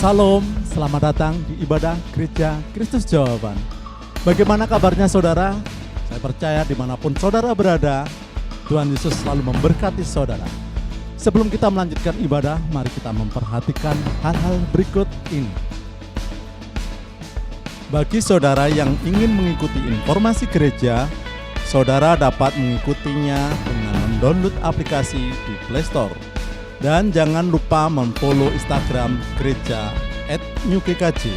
Salam, selamat datang di ibadah Gereja Kristus Jawaban. Bagaimana kabarnya saudara? Saya percaya dimanapun saudara berada, Tuhan Yesus selalu memberkati saudara. Sebelum kita melanjutkan ibadah, mari kita memperhatikan hal-hal berikut ini. Bagi saudara yang ingin mengikuti informasi gereja, saudara dapat mengikutinya dengan mendownload aplikasi di Play Store. Dan jangan lupa memfollow Instagram gereja @newgkj.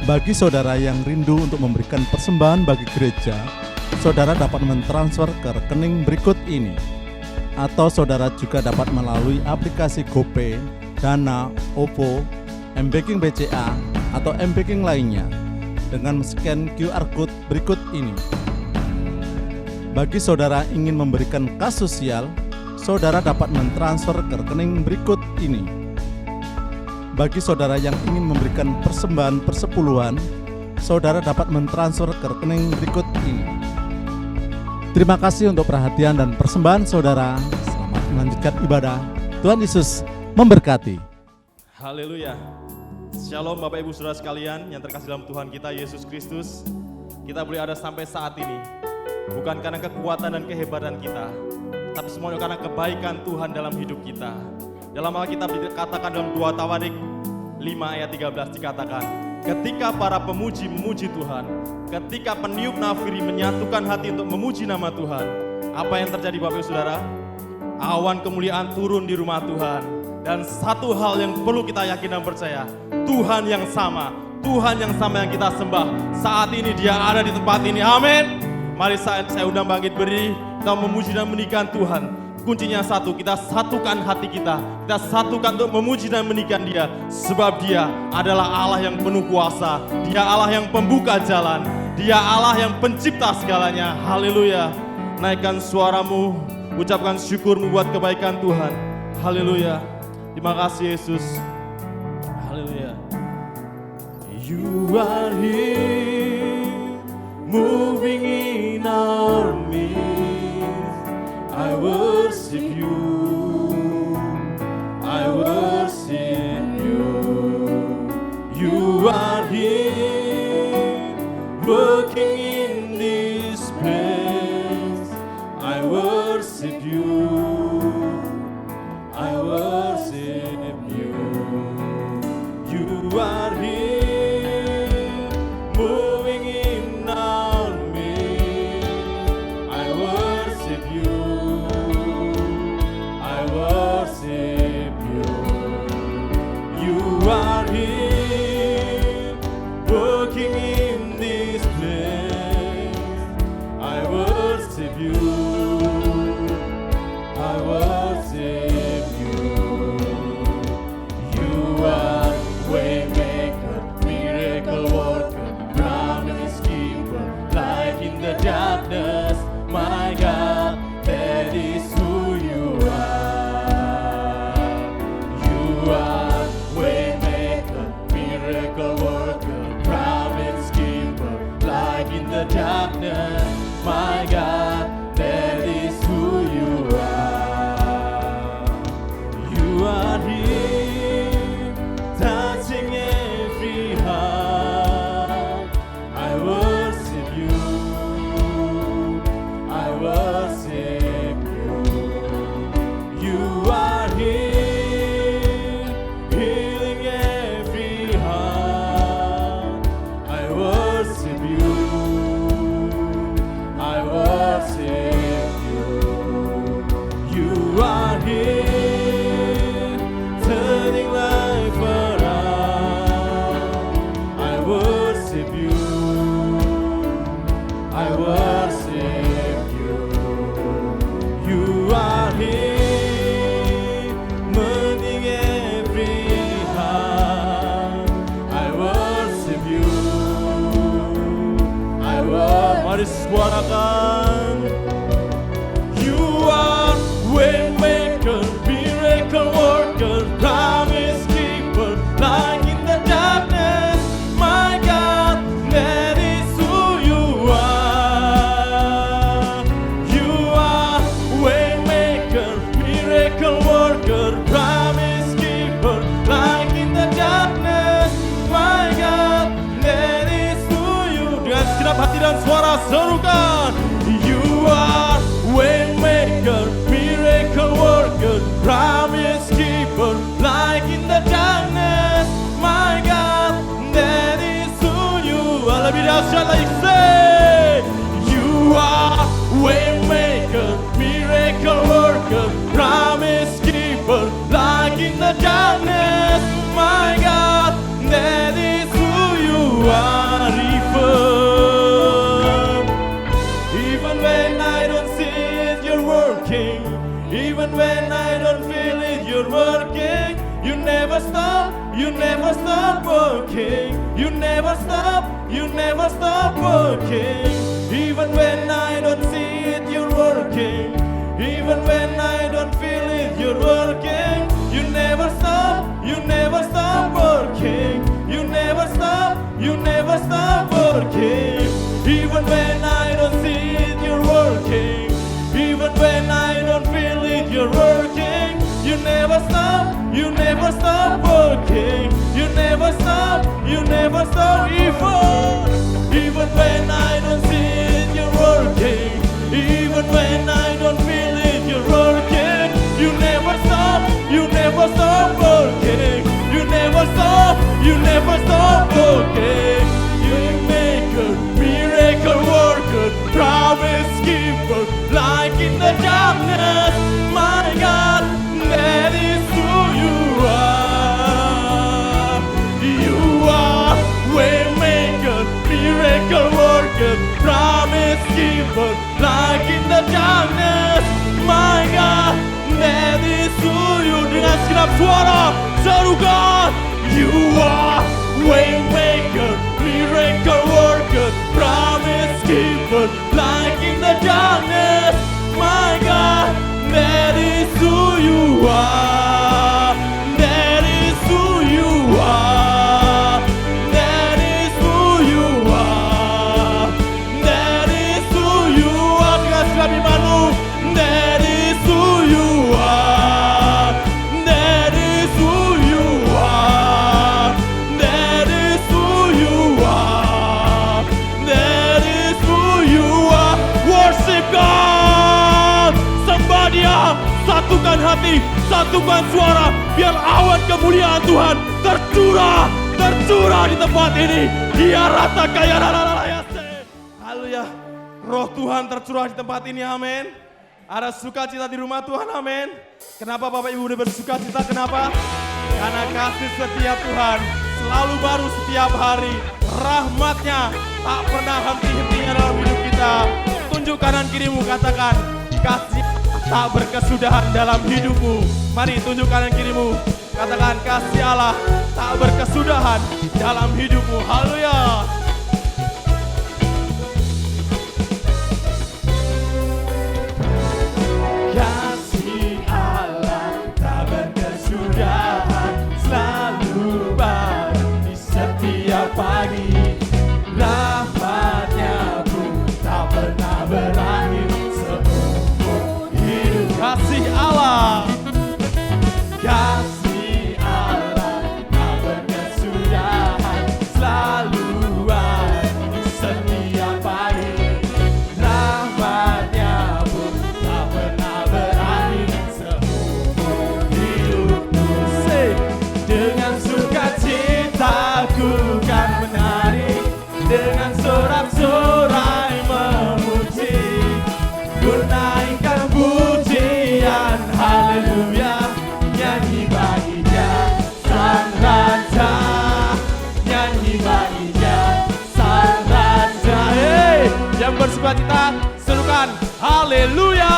Bagi saudara yang rindu untuk memberikan persembahan bagi gereja, saudara dapat mentransfer ke rekening berikut ini. Atau saudara juga dapat melalui aplikasi GoPay, Dana, OVO, M-Banking BCA, atau M-Banking lainnya dengan scan QR Code berikut ini. Bagi saudara ingin memberikan kas sosial, saudara dapat mentransfer ke rekening berikut ini. Bagi saudara yang ingin memberikan persembahan persepuluhan, saudara dapat mentransfer ke rekening berikut ini. Terima kasih untuk perhatian dan persembahan saudara. Selamat melanjutkan ibadah. Tuhan Yesus memberkati. Haleluya. Shalom Bapak Ibu Saudara sekalian yang terkasih dalam Tuhan kita Yesus Kristus. Kita boleh ada sampai saat ini bukan karena kekuatan dan kehebatan kita, tapi semuanya karena kebaikan Tuhan dalam hidup kita. Dalam Alkitab dikatakan dalam 2 Tawarik 5 ayat 13 dikatakan, ketika para pemuji memuji Tuhan, ketika peniup nafiri menyatukan hati untuk memuji nama Tuhan, apa yang terjadi Bapak Ibu Saudara? Awan kemuliaan turun di rumah Tuhan. Dan satu hal yang perlu kita yakin dan percaya, Tuhan yang sama yang kita sembah, saat ini Dia ada di tempat ini. Amin. Mari saya undang bangkit berdiri, kita memuji dan meninggikan Tuhan. Kuncinya satu, kita satukan hati kita satukan untuk memuji dan meninggikan Dia. Sebab Dia adalah Allah yang penuh kuasa, Dia Allah yang pembuka jalan, Dia Allah yang pencipta segalanya. Haleluya. Naikkan suaramu, ucapkan syukurmu buat kebaikan Tuhan. Haleluya. Terima kasih Yesus. Haleluya. You are here, moving in our midst. I worship you, I worship you. You are here, working in this place. I worship you, I worship you. You are here, moving in our midst. I worship you, I worship you. You are here, working in this place. I worship you, I worship you. You are waymaker, miracle worker, promise keeper, light in the darkness. My God, that is who you are. You are waymaker, miracle worker, promise keeper, light in the darkness. My God, that is who you are. You are here, touching every heart. I worship you, I worship you. You are here, healing every heart. I worship you, I worship you. You are here, turning life around. I worship you, I worship you. You are here, mending every heart. I worship you, I worship. Mari suarakan. You are waymaker, miracle worker, promise keeper, light in the darkness. My God, that is who you are. You are waymaker, miracle worker, promise keeper, dan suara serukan. You are waymaker, miracle worker, promise keeper, light in the darkness. My God, that is who you are. Lebih dahsyat lagi, say, you are waymaker, miracle worker, promise keeper, light in the darkness. My God, that is who you are. Even when I don't see it, you're working. Even when I don't feel it, you're working. You never stop, you never stop working. You never stop, you never stop working. Even when I don't see it, you're working. Even when I don't feel it, you're working. You never stop, you never stop working. You never stop, you never stop working. Even when I don't see it, you're working. Even when I don't feel it, you're working. You never stop, you never stop working. You never stop, you never stop. Even when I don't see it, you're working. Even when I don't feel it, you're working. You never stop, you never stop working. You never stop, you never stop working. You maker, miracle worker, promise keeper, light in the darkness. My God, that is who you are. You are waymaker, miracle worker, promise keeper, light in the darkness. My God, that is who you. Dengan segenap suara serukan, you are waymaker, miracle worker, promise keeper, light in the darkness. My God, that is who you are. That is who you are. That is who you are. That is who you are. Dengan segenap imanmu, that is who you are. That is who you are. That is who you are. That is who you are. Worship God. Sembah Dia. Satukan hati, satukan suara, biar awan kemuliaan Tuhan tercurah di tempat ini. Dia rata kaya haleluya. Roh Tuhan tercurah di tempat ini, amin. Ada sukacita di rumah Tuhan, amin. Kenapa Bapak Ibu udah bersukacita? Kenapa? Karena kasih setia Tuhan selalu baru setiap hari. Rahmatnya tak pernah henti-hentinya dalam hidup kita. Tunjuk kanan kirimu, katakan, kasih tak berkesudahan dalam hidupmu. Mari tunjuk kanan kirimu, katakan, kasih Allah tak berkesudahan dalam hidupmu. Haleluya. Kasih Allah tak berkesudahan, selalu baru di setiap pagi. Rahmatnya pun tak pernah berakhir seumur hidup. Kasih Allah, kasih Allah tak berkesudahan, selalu ada di setiap pagi. Rahmatnya pun tak pernah berakhir seumur hidupku. Dengan sukacita ku kan menari, dengan sorak-sorai memuji, ku naikkan pujian, haleluya, nyanyi bagi Dia Sang Raja, nyanyi bagi Dia Sang Raja. Hey, yang bersukacita serukan haleluya.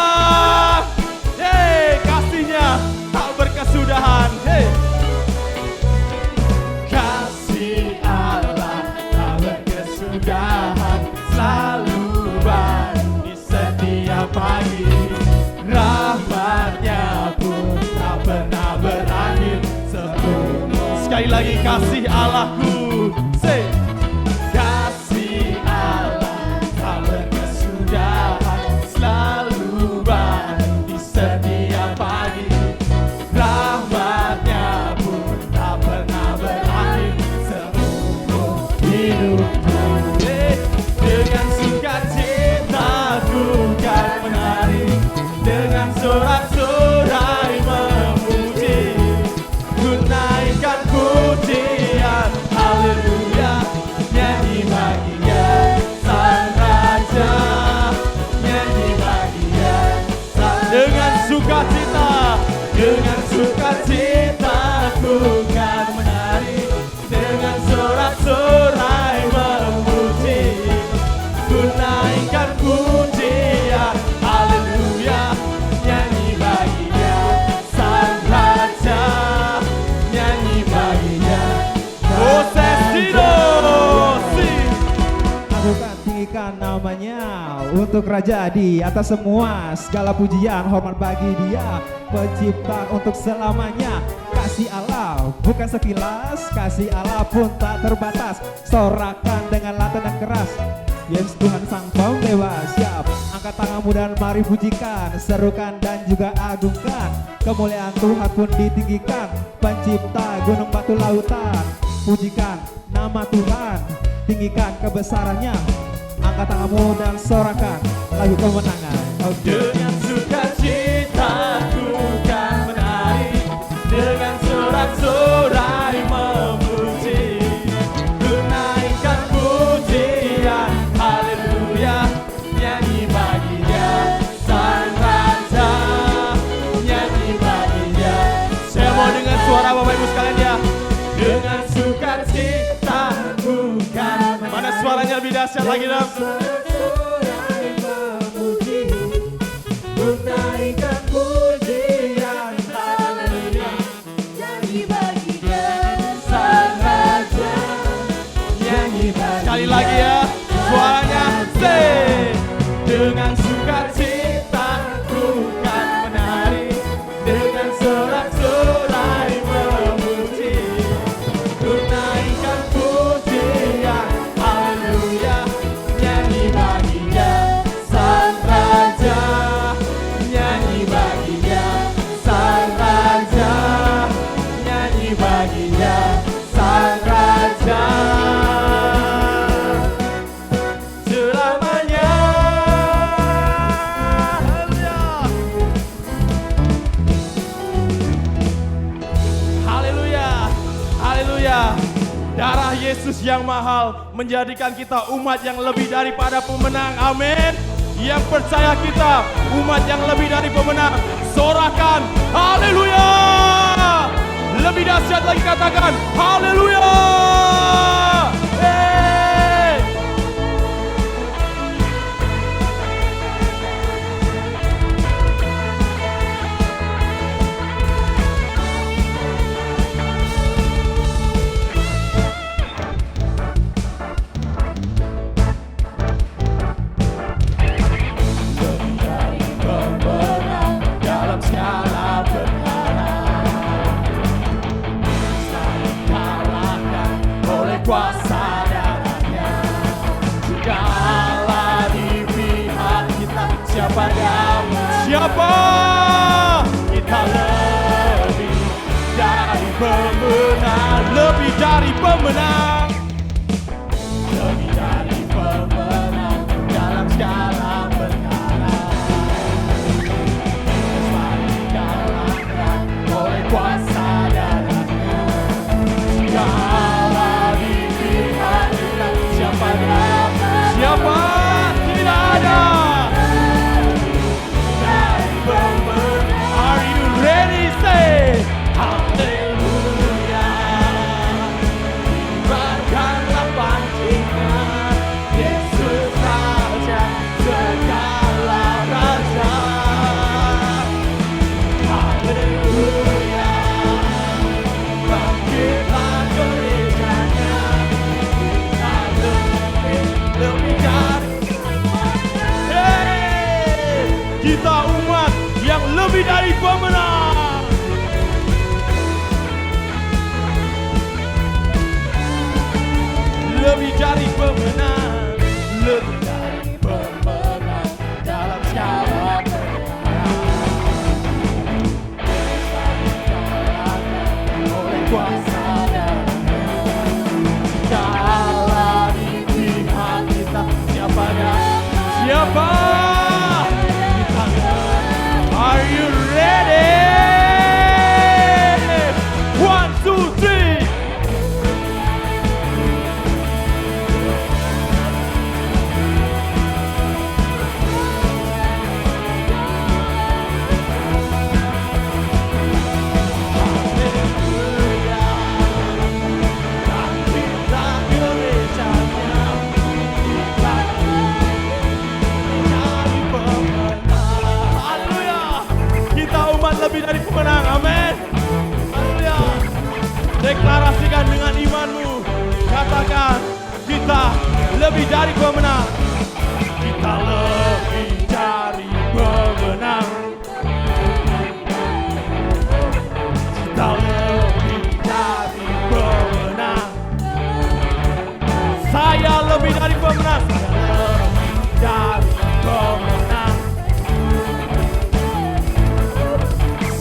Hey, kasihnya tak berkesudahan. Hey, kasih Allah tak berkesudahan, selalu baru di setiap pagi. Rahmatnya pun tak pernah berakhir seumur. Sekali lagi, kasih Allahku. Say, kasih Allah tak berkesudahan, selalu baru di setiap pagi. Rahmatnya pun tak pernah berakhir seumur hidupku. Dengan Satukan tinggikan namanya untuk Raja di atas semua. Segala pujian hormat bagi Dia, Pencipta untuk selamanya. Kasih Allah bukan sekilas, kasih Allah pun tak terbatas. Sorakan dengan lantang dan keras, Yesus Tuhan Sang Pembebas. Siap, angkat tanganmu dan mari pujikan, serukan dan juga agungkan. Kemuliaan Tuhan pun ditinggikan, Pencipta gunung batu lautan. Pujikan nama Tuhan, tinggikan kebesarannya. Angkat tanganmu dan sorakan lagu kemenangan. Dengan sukacita ku kan menari, dengan sorak-sorai memuji, ku naikkan pujian, haleluya, nyanyi baginya Sang Raja, nyanyi baginya. Saya mau dengan suara Bapak Ibu sekalian ya. Dengan sukacita ku kan menari. Mana suaranya lebih dahsyat lagi dong? Naikkan pujian, haleluya, nyanyi baginya Sang Raja, nyanyi baginya. Sekali lagi ya, suaranya say. Dengan sukacita ku kan menari, dengan sorak-sorai memuji, ku naikkan pujian, haleluya, nyanyi baginya Sang Raja, nyanyi baginya Sang Raja, nyanyi baginya Sang Raja selamanya. Haleluya, haleluya. Darah Yesus yang mahal menjadikan kita umat yang lebih daripada pemenang. Amin. Yang percaya kita umat yang lebih dari pemenang. Sorakan haleluya. Lebih dahsyat lagi katakan haleluya. Hey. Dalam segala perkara selalu kalahkan oleh kuasa darahnya. Jikalau di pihak kita, siapa dalam siapa? Kita lebih dari pemenang, lebih dari pemenang, lebih dari pemenang dalam segala perkara. Oleh kuasa darahnya, jikalau di pihak kita, siapa dapat? Siapa? Tidak ada. Dari pemenang. Are you ready? Say hallelujah. lebih dari pemenang. Kita lebih dari pemenang. Kita lebih dari pemenang. Saya lebih dari pemenang. Saya lebih dari pemenang.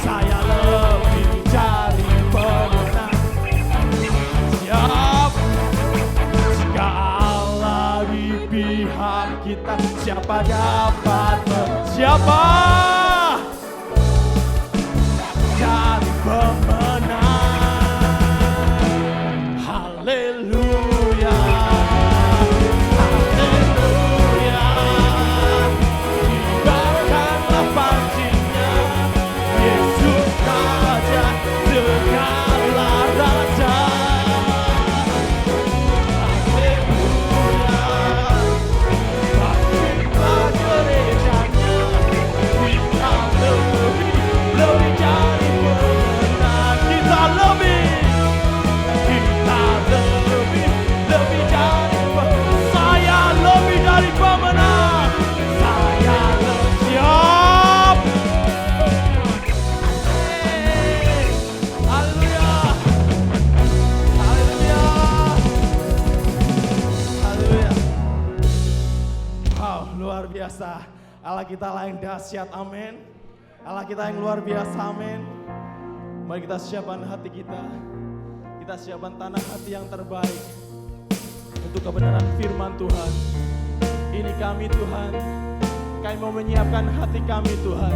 Saya lebih dari pemenang. Siap. Jika Allah di pihak kita, siapa dapat siapa jadi pemenang. Haleluya. Haleluya. Kibarkanlah pancinya, Yesus Raja segala raja. Haleluya. Bangkitlah gerejanya, kita lebih dari pemenang. Kita lebih dari pemenang. Saya lebih dari pemenang. Saya lebih siap. Haleluya. Haleluya. Haleluya. Wow, luar biasa. Allah kita lah yang dahsyat, amin. Allah kita yang luar biasa, amin. Mari kita siapkan hati kita. Kita siapkan tanah hati yang terbaik untuk kebenaran firman Tuhan. Ini kami Tuhan, kami mau menyiapkan hati kami Tuhan,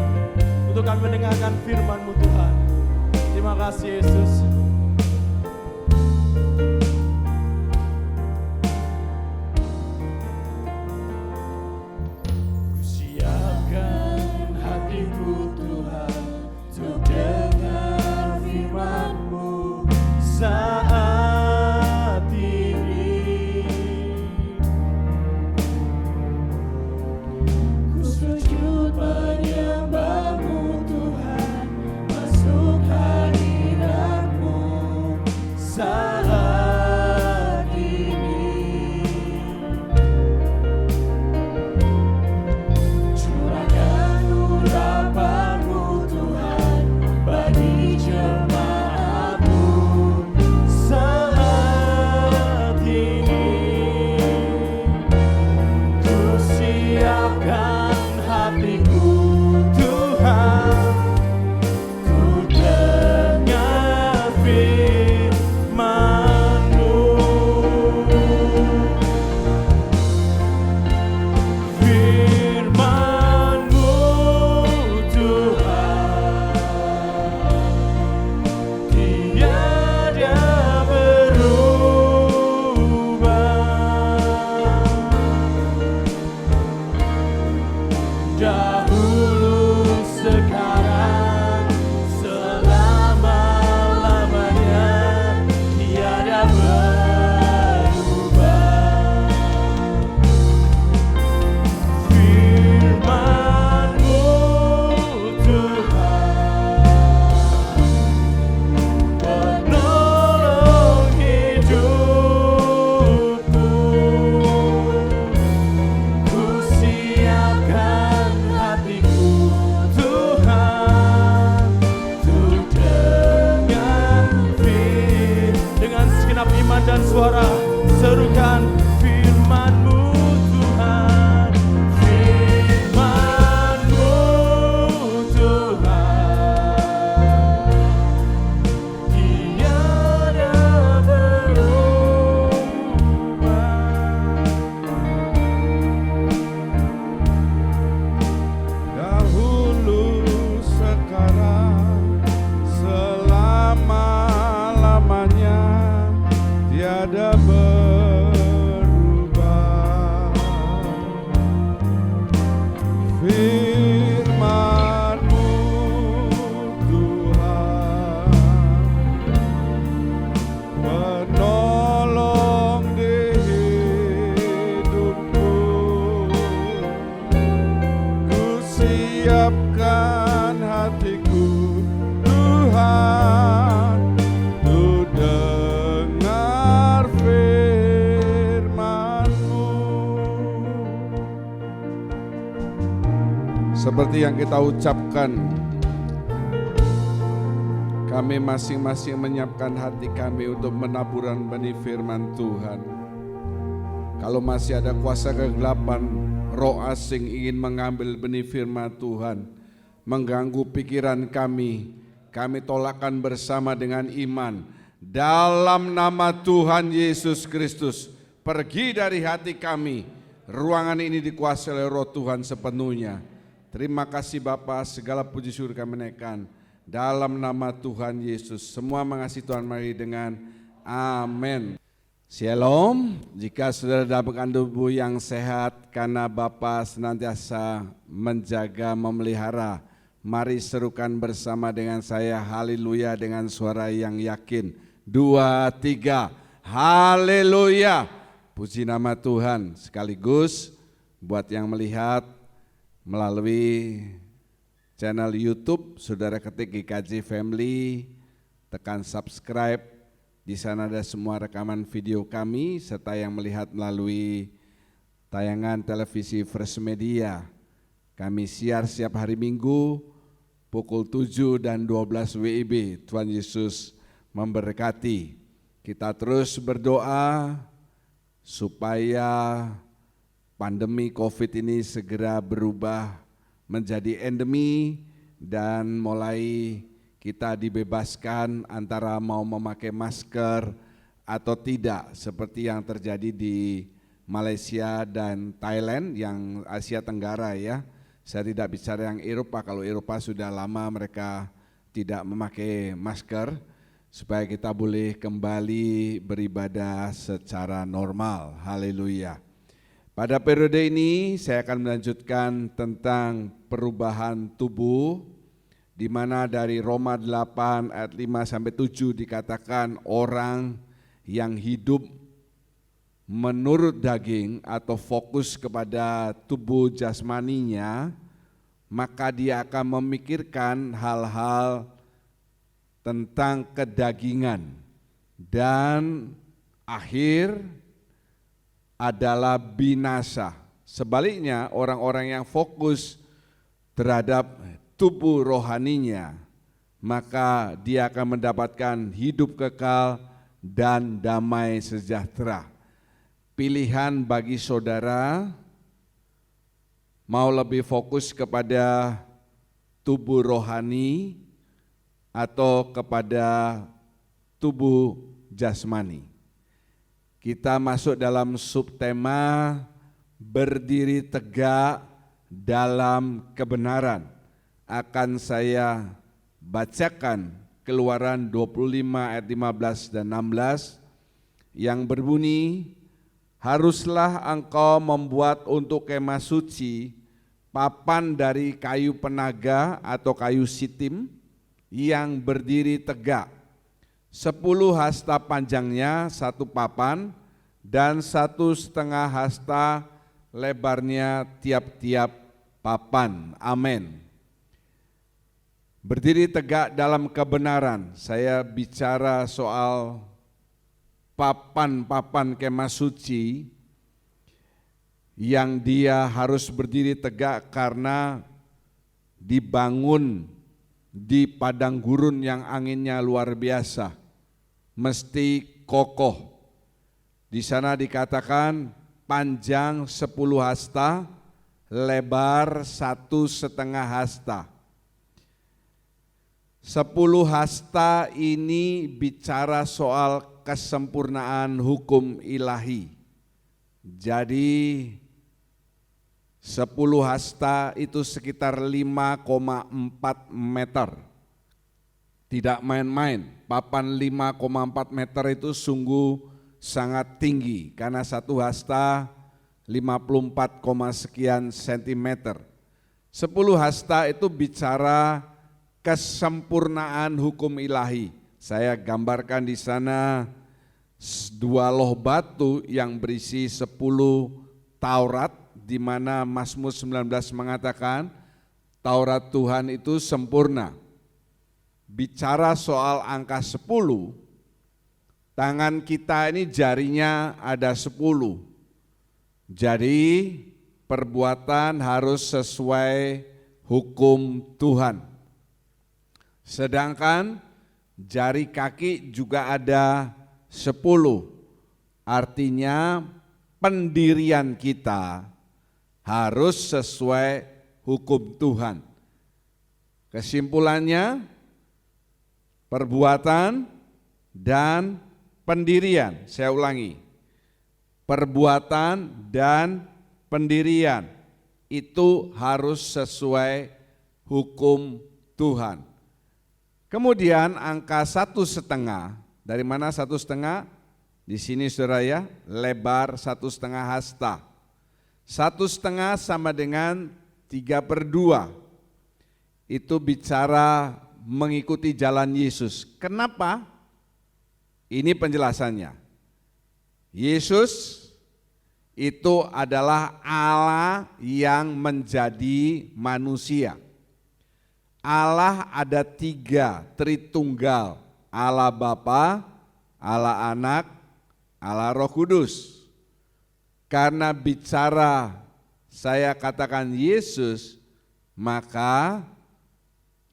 untuk kami mendengarkan firman-Mu Tuhan. Terima kasih Yesus. Siapkan hatiku Tuhan, untuk dengar firman-Mu saat ini. Ku sujud menyembah-Mu Tuhan, masuk hadirat-Mu Seperti yang kita ucapkan, kami masing-masing menyiapkan hati kami untuk menaburan benih firman Tuhan. Kalau masih ada kuasa kegelapan, roh asing ingin mengambil benih firman Tuhan, mengganggu pikiran kami tolakkan bersama dengan iman. Dalam nama Tuhan Yesus Kristus, pergi dari hati kami. Ruangan ini dikuasai oleh roh Tuhan sepenuhnya. Terima kasih Bapa, segala puji syukur kami naikkan. Dalam nama Tuhan Yesus, semua mengasihi Tuhan mari dengan amin. Shalom, jika saudara dalam tubuh yang sehat karena Bapa senantiasa menjaga, memelihara, mari serukan bersama dengan saya haleluya dengan suara yang yakin. 2, 3, haleluya. Puji nama Tuhan. Sekaligus buat yang melihat melalui channel YouTube, saudara ketik GKJ Family, tekan subscribe. Di sana ada semua rekaman video kami, serta yang melihat melalui tayangan televisi Fresh Media. Kami siar setiap hari Minggu pukul 7 dan 12 WIB. Tuhan Yesus memberkati. Kita terus berdoa supaya pandemi COVID ini segera berubah menjadi endemi dan mulai kita dibebaskan antara mau memakai masker atau tidak seperti yang terjadi di Malaysia dan Thailand yang Asia Tenggara ya. Saya tidak bicara yang Eropa, kalau Eropa sudah lama mereka tidak memakai masker supaya kita boleh kembali beribadah secara normal. Haleluya. Pada periode ini saya akan melanjutkan tentang perubahan tubuh, di mana dari Roma 8 ayat 5 sampai 7 dikatakan orang yang hidup menurut daging atau fokus kepada tubuh jasmaninya, maka dia akan memikirkan hal-hal tentang kedagingan dan akhir adalah binasa. Sebaliknya orang-orang yang fokus terhadap tubuh rohaninya, maka dia akan mendapatkan hidup kekal dan damai sejahtera. Pilihan bagi saudara mau lebih fokus kepada tubuh rohani atau kepada tubuh jasmani. Kita masuk dalam subtema berdiri tegak dalam kebenaran. Akan saya bacakan Keluaran 25 ayat 15 dan 16 yang berbunyi, haruslah engkau membuat untuk kemah suci papan dari kayu penaga atau kayu sitim yang berdiri tegak, 10 hasta panjangnya satu papan dan 1,5 hasta lebarnya tiap-tiap papan. Amin. Berdiri tegak dalam kebenaran. Saya bicara soal papan-papan kemah suci yang dia harus berdiri tegak karena dibangun di padang gurun yang anginnya luar biasa, mesti kokoh. Di sana dikatakan panjang 10 hasta, lebar 1,5 hasta. 10 hasta ini bicara soal kesempurnaan hukum ilahi. Jadi 10 hasta itu sekitar 5,4 meter. Tidak main-main, papan 5,4 meter itu sungguh sangat tinggi karena 1 hasta 54, sekian sentimeter. 10 hasta itu bicara kesempurnaan hukum ilahi. Saya gambarkan di sana 2 loh batu yang berisi 10 Taurat, di mana Mazmur 19 mengatakan Taurat Tuhan itu sempurna. Bicara soal angka 10, tangan kita ini jarinya ada 10. Jadi perbuatan harus sesuai hukum Tuhan. Sedangkan jari kaki juga ada 10, artinya pendirian kita harus sesuai hukum Tuhan. Kesimpulannya, perbuatan dan pendirian. Saya ulangi, perbuatan dan pendirian itu harus sesuai hukum Tuhan. Kemudian angka 1,5, dari mana 1,5? Di sini saudara ya, lebar 1,5 hasta. 1,5 sama dengan 3/2. Itu bicara mengikuti jalan Yesus. Kenapa? Ini penjelasannya. Yesus itu adalah Allah yang menjadi manusia. Allah ada 3, Tritunggal, Allah Bapa, Allah Anak, Allah Roh Kudus. Karena bicara saya katakan Yesus, maka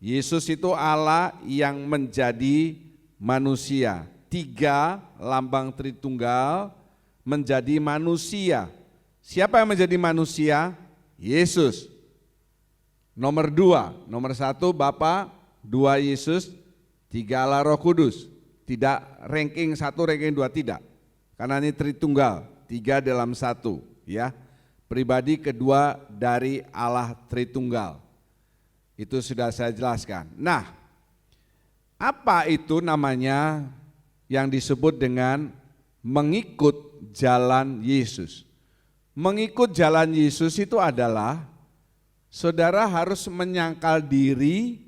Yesus itu Allah yang menjadi manusia. 3 lambang Tritunggal menjadi manusia. Siapa yang menjadi manusia? Yesus. Nomor 2, nomor 1 Bapa, 2 Yesus, 3 Allah Roh Kudus. Tidak ranking 1, ranking 2, tidak. Karena ini Tritunggal, 3 dalam 1 ya. Pribadi kedua dari Allah Tritunggal. Itu sudah saya jelaskan. Nah, apa itu namanya yang disebut dengan mengikut jalan Yesus? Mengikut jalan Yesus itu adalah saudara harus menyangkal diri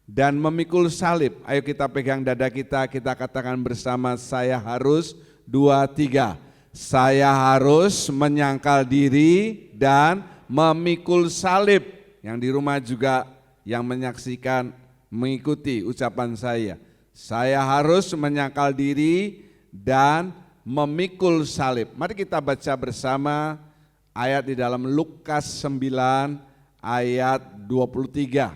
dan memikul salib. Ayo kita pegang dada kita katakan bersama, saya harus, 2, 3. Saya harus menyangkal diri dan memikul salib. Yang di rumah juga yang menyaksikan mengikuti ucapan saya. Saya harus menyangkal diri dan memikul salib. Mari kita baca bersama ayat di dalam Lukas 9 ayat 23.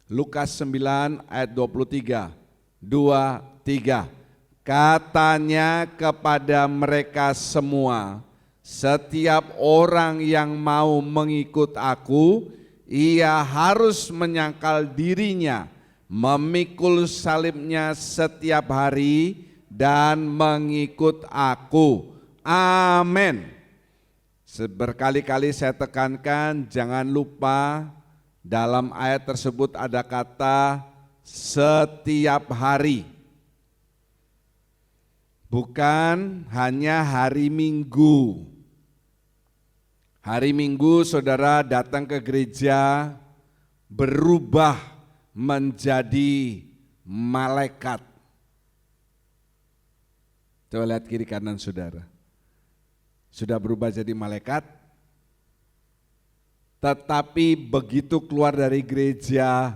Lukas 9 ayat 23. 2, 3. Katanya kepada mereka semua, setiap orang yang mau mengikut aku, ia harus menyangkal dirinya, memikul salibnya setiap hari dan mengikut aku. Amin. Berkali-kali saya tekankan, jangan lupa dalam ayat tersebut ada kata setiap hari. Bukan hanya hari Minggu. Hari Minggu saudara datang ke gereja berubah menjadi malaikat. Coba lihat kiri kanan saudara. Sudah berubah jadi malaikat, tetapi begitu keluar dari gereja,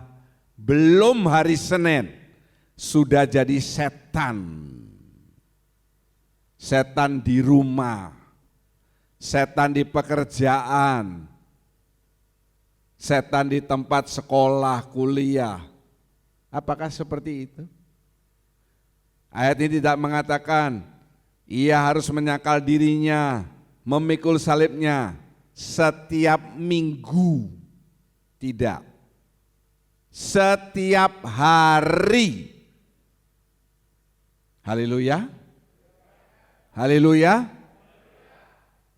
belum hari Senin, sudah jadi setan. Setan di rumah, setan di pekerjaan, setan di tempat sekolah, kuliah. Apakah seperti itu? Ayat ini tidak mengatakan ia harus menyangkal dirinya, memikul salibnya setiap minggu. Tidak. Setiap hari. Haleluya. Haleluya.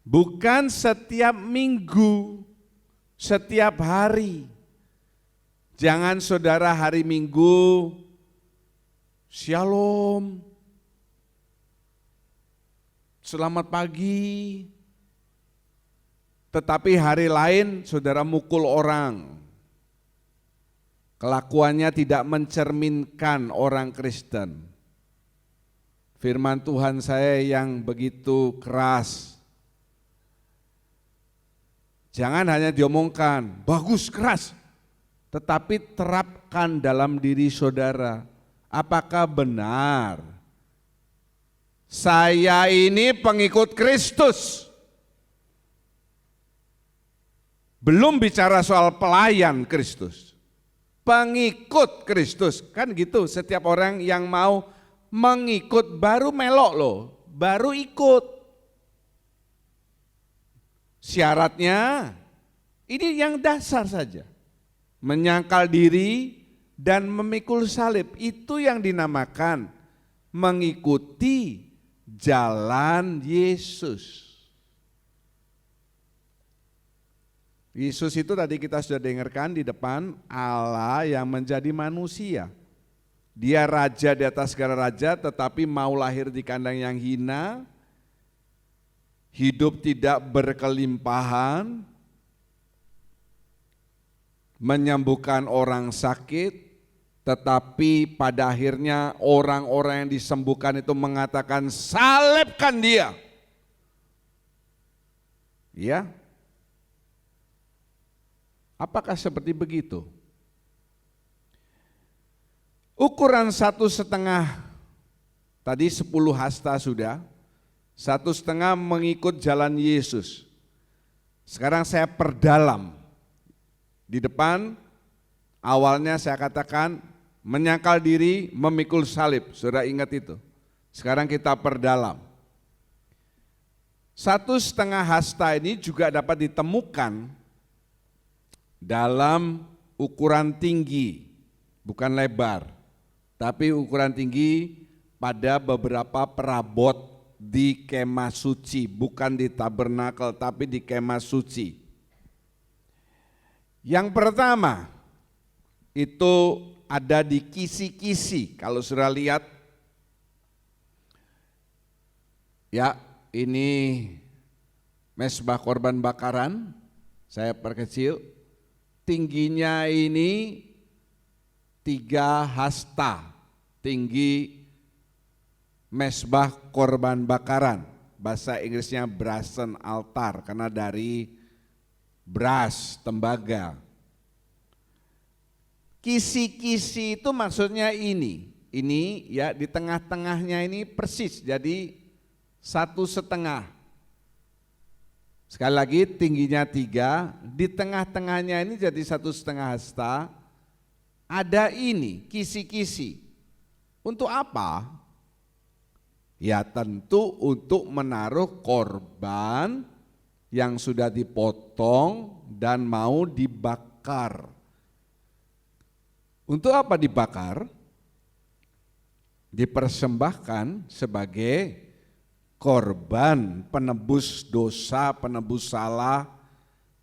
Bukan setiap minggu, setiap hari. Jangan saudara hari Minggu, shalom, selamat pagi. Tetapi hari lain saudara mukul orang. Kelakuannya tidak mencerminkan orang Kristen. Firman Tuhan saya yang begitu keras. Jangan hanya diomongkan, bagus, keras. Tetapi terapkan dalam diri saudara. Apakah benar saya ini pengikut Kristus? Belum bicara soal pelayan Kristus, pengikut Kristus. Kan gitu, setiap orang yang mau mengikut baru melok loh, baru ikut. Syaratnya ini yang dasar saja. Menyangkal diri dan memikul salib, itu yang dinamakan mengikuti jalan Yesus. Yesus itu tadi kita sudah dengarkan di depan, Allah yang menjadi manusia. Dia raja di atas segala raja, tetapi mau lahir di kandang yang hina, hidup tidak berkelimpahan, menyembuhkan orang sakit, tetapi pada akhirnya orang-orang yang disembuhkan itu mengatakan, salibkan dia. Ya, apakah seperti begitu? Ukuran 1,5, tadi 10 hasta sudah, 1,5 mengikut jalan Yesus. Sekarang saya perdalam. Di depan awalnya saya katakan menyangkal diri, memikul salib. Saudara ingat itu. Sekarang kita perdalam. 1,5 hasta ini juga dapat ditemukan dalam ukuran tinggi, bukan lebar, tapi ukuran tinggi pada beberapa perabot di kemah suci, bukan di tabernakel tapi di kemah suci. Yang pertama itu ada di kisi-kisi. Kalau sudah lihat, ya ini mezbah korban bakaran, saya perkecil, tingginya ini 3 hasta, tinggi mezbah korban bakaran. Bahasa Inggrisnya brazen altar, karena dari brass, tembaga. Kisi-kisi itu maksudnya ini ya di tengah-tengahnya ini persis, jadi 1,5. Sekali lagi tingginya 3, di tengah-tengahnya ini jadi 1,5 hasta. Ada ini kisi-kisi. Untuk apa? Ya tentu untuk menaruh korban yang sudah dipotong dan mau dibakar. Untuk apa dibakar? Dipersembahkan sebagai korban penebus dosa, penebus salah,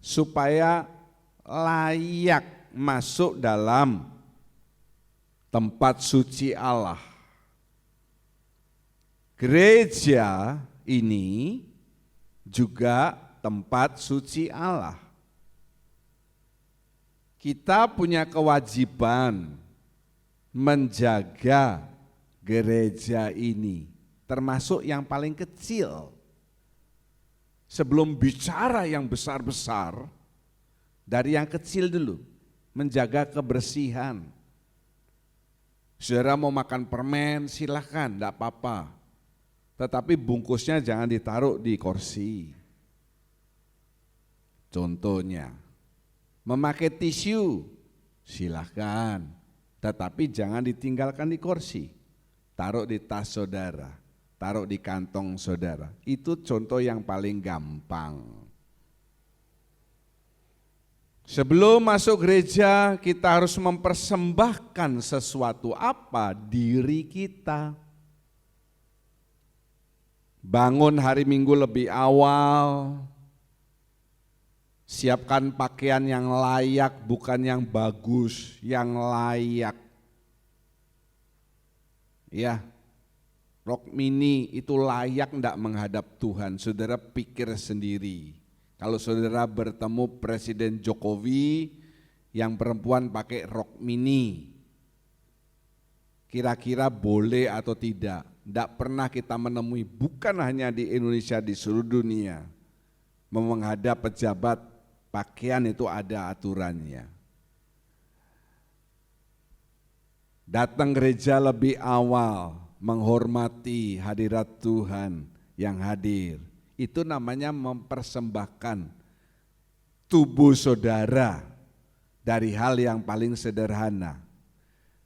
supaya layak masuk dalam tempat suci Allah. Gereja ini juga tempat suci Allah. Kita punya kewajiban menjaga gereja ini, termasuk yang paling kecil. Sebelum bicara yang besar-besar, dari yang kecil dulu, menjaga kebersihan. Saudara mau makan permen silahkan, enggak apa-apa. Tetapi bungkusnya jangan ditaruh di kursi. Contohnya, memakai tisu silahkan, tetapi jangan ditinggalkan di kursi. Taruh di tas saudara, taruh di kantong saudara. Itu contoh yang paling gampang. Sebelum masuk gereja, kita harus mempersembahkan sesuatu. Apa? Diri kita. Bangun hari Minggu lebih awal, siapkan pakaian yang layak, bukan yang bagus, yang layak. Ya, rok mini itu layak enggak menghadap Tuhan? Saudara pikir sendiri. Kalau saudara bertemu Presiden Jokowi yang perempuan pakai rok mini, kira-kira boleh atau tidak? Tidak pernah kita menemui, bukan hanya di Indonesia, di seluruh dunia, menghadap pejabat pakaian itu ada aturannya. Datang gereja lebih awal, menghormati hadirat Tuhan yang hadir. Itu namanya mempersembahkan tubuh saudara dari hal yang paling sederhana.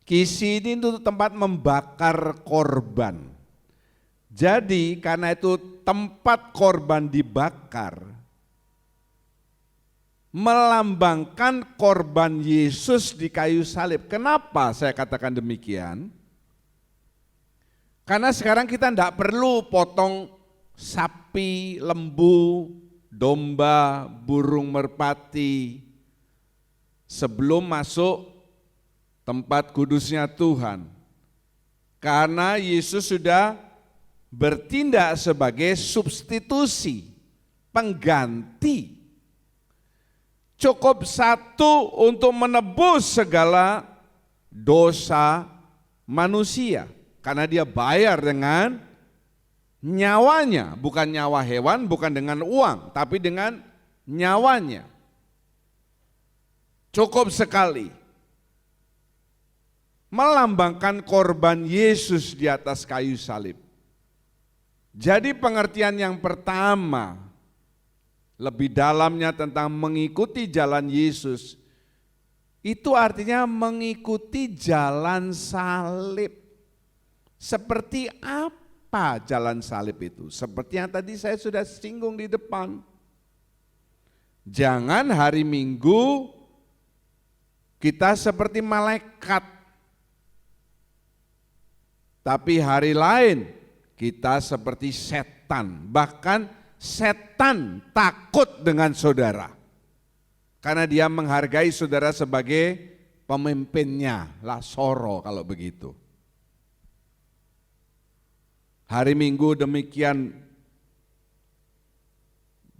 Kisi ini untuk tempat membakar korban. Jadi karena itu tempat korban dibakar melambangkan korban Yesus di kayu salib. Kenapa saya katakan demikian? Karena sekarang kita tidak perlu potong sapi, lembu, domba, burung merpati sebelum masuk tempat kudusnya Tuhan. Karena Yesus sudah bertindak sebagai substitusi, pengganti. Cukup satu untuk menebus segala dosa manusia. Karena dia bayar dengan nyawanya, bukan nyawa hewan, bukan dengan uang, tapi dengan nyawanya. Cukup sekali. Melambangkan korban Yesus di atas kayu salib. Jadi pengertian yang pertama, lebih dalamnya tentang mengikuti jalan Yesus, itu artinya mengikuti jalan salib. Seperti apa jalan salib itu? Seperti yang tadi saya sudah singgung di depan. Jangan hari Minggu kita seperti malaikat, tapi hari lain kita seperti setan. Bahkan setan takut dengan saudara karena dia menghargai saudara sebagai pemimpinnya, lah soro kalau begitu. Hari Minggu demikian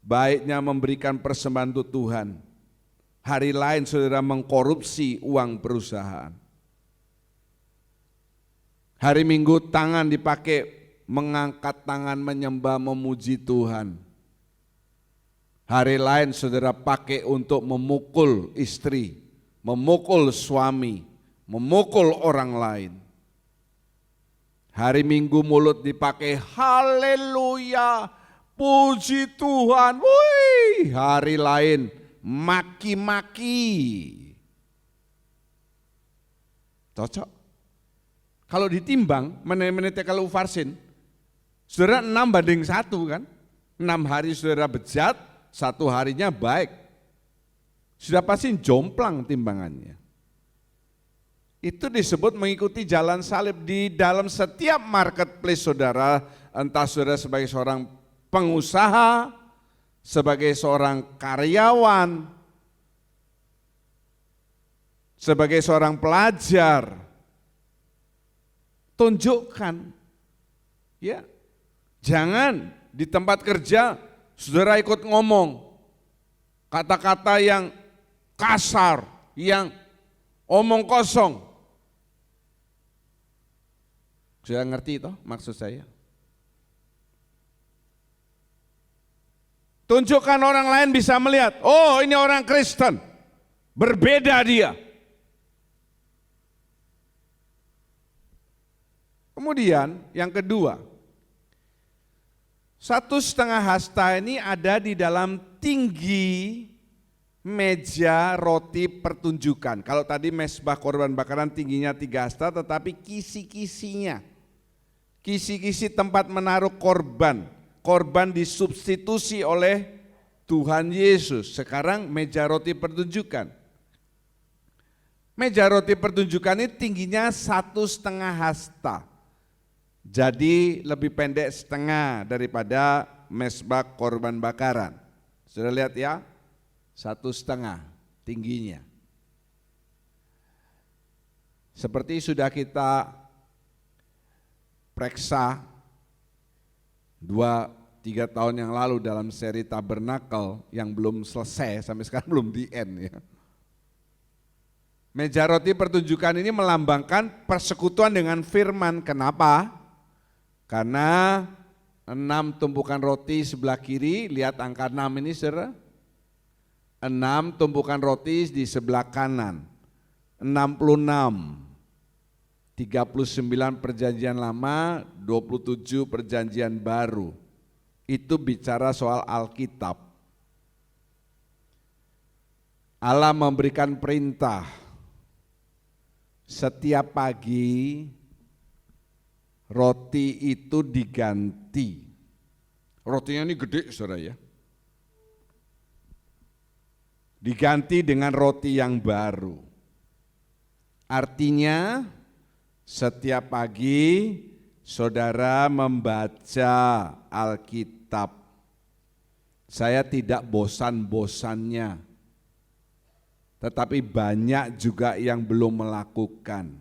baiknya memberikan persembahan untuk Tuhan. Hari lain saudara mengkorupsi uang perusahaan. Hari Minggu tangan dipakai mengangkat tangan menyembah memuji Tuhan. Hari lain saudara pakai untuk memukul istri, memukul suami, memukul orang lain. Hari Minggu mulut dipakai haleluya, puji Tuhan. Wih, hari lain maki-maki. Cocok? Kalau ditimbang, menit-menitnya kalau farsin, saudara 6:1 kan, 6 hari saudara bejat, 1 harinya baik. Sudah pasti jomplang timbangannya. Itu disebut mengikuti jalan salib di dalam setiap marketplace saudara, entah saudara sebagai seorang pengusaha, sebagai seorang karyawan, sebagai seorang pelajar, tunjukkan, ya. Jangan di tempat kerja saudara ikut ngomong kata-kata yang kasar, yang omong kosong. Sudah ngerti itu maksud saya? Tunjukkan orang lain bisa melihat, oh ini orang Kristen, berbeda dia. Kemudian yang kedua, 1,5 hasta ini ada di dalam tinggi meja roti pertunjukan. Kalau tadi mezbah korban bakaran tingginya 3 hasta, tetapi kisi-kisinya, kisi-kisi tempat menaruh korban, korban disubstitusi oleh Tuhan Yesus. Sekarang meja roti pertunjukan. Meja roti pertunjukan ini tingginya 1,5 hasta. Jadi lebih pendek setengah daripada mezbah korban bakaran. Sudah lihat ya, 1,5 tingginya. Seperti sudah kita periksa 2-3 tahun yang lalu dalam seri Tabernakel yang belum selesai, sampai sekarang belum di end ya. Meja roti pertunjukan ini melambangkan persekutuan dengan firman. Kenapa? Karena 6 tumpukan roti sebelah kiri, lihat angka 6 ini saudara. 6 tumpukan roti di sebelah kanan, 66, 39 perjanjian lama, 27 perjanjian baru. Itu bicara soal Alkitab. Allah memberikan perintah setiap pagi roti itu diganti. Rotinya ini gede saudara ya. Diganti dengan roti yang baru. Artinya setiap pagi saudara membaca Alkitab. Saya tidak bosan-bosannya. Tetapi banyak juga yang belum melakukan.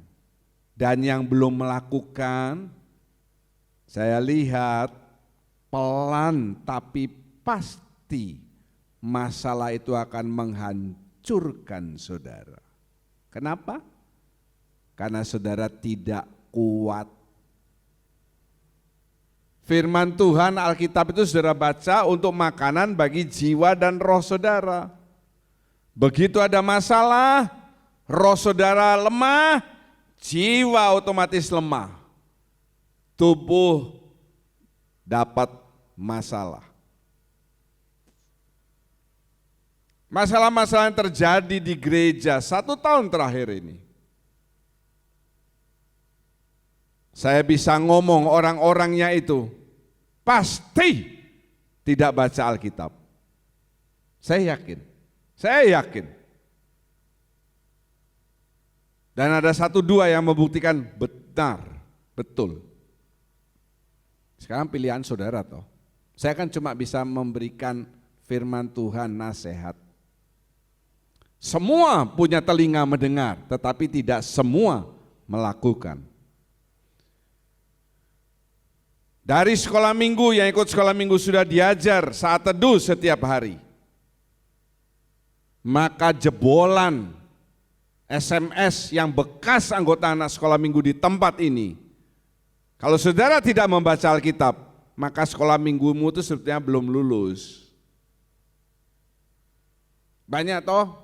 Dan yang belum melakukan, saya lihat pelan tapi pasti masalah itu akan menghancurkan saudara. Kenapa? Karena saudara tidak kuat. Firman Tuhan Alkitab itu saudara baca untuk makanan bagi jiwa dan roh saudara. Begitu ada masalah, roh saudara lemah, jiwa otomatis lemah. Tubuh dapat masalah. Masalah-masalah yang terjadi di gereja 1 tahun terakhir ini. Saya bisa ngomong orang-orangnya itu pasti tidak baca Alkitab. Saya yakin. Dan ada 1-2 yang membuktikan betul. Sekarang pilihan saudara toh. Saya kan cuma bisa memberikan firman Tuhan nasihat. Semua punya telinga mendengar, tetapi tidak semua melakukan. Dari sekolah minggu, yang ikut sekolah minggu sudah diajar saat teduh setiap hari. Maka jebolan SMS yang bekas anggota anak sekolah minggu di tempat ini, kalau saudara tidak membaca Alkitab, maka sekolah minggumu itu sebetulnya belum lulus. Banyak toh,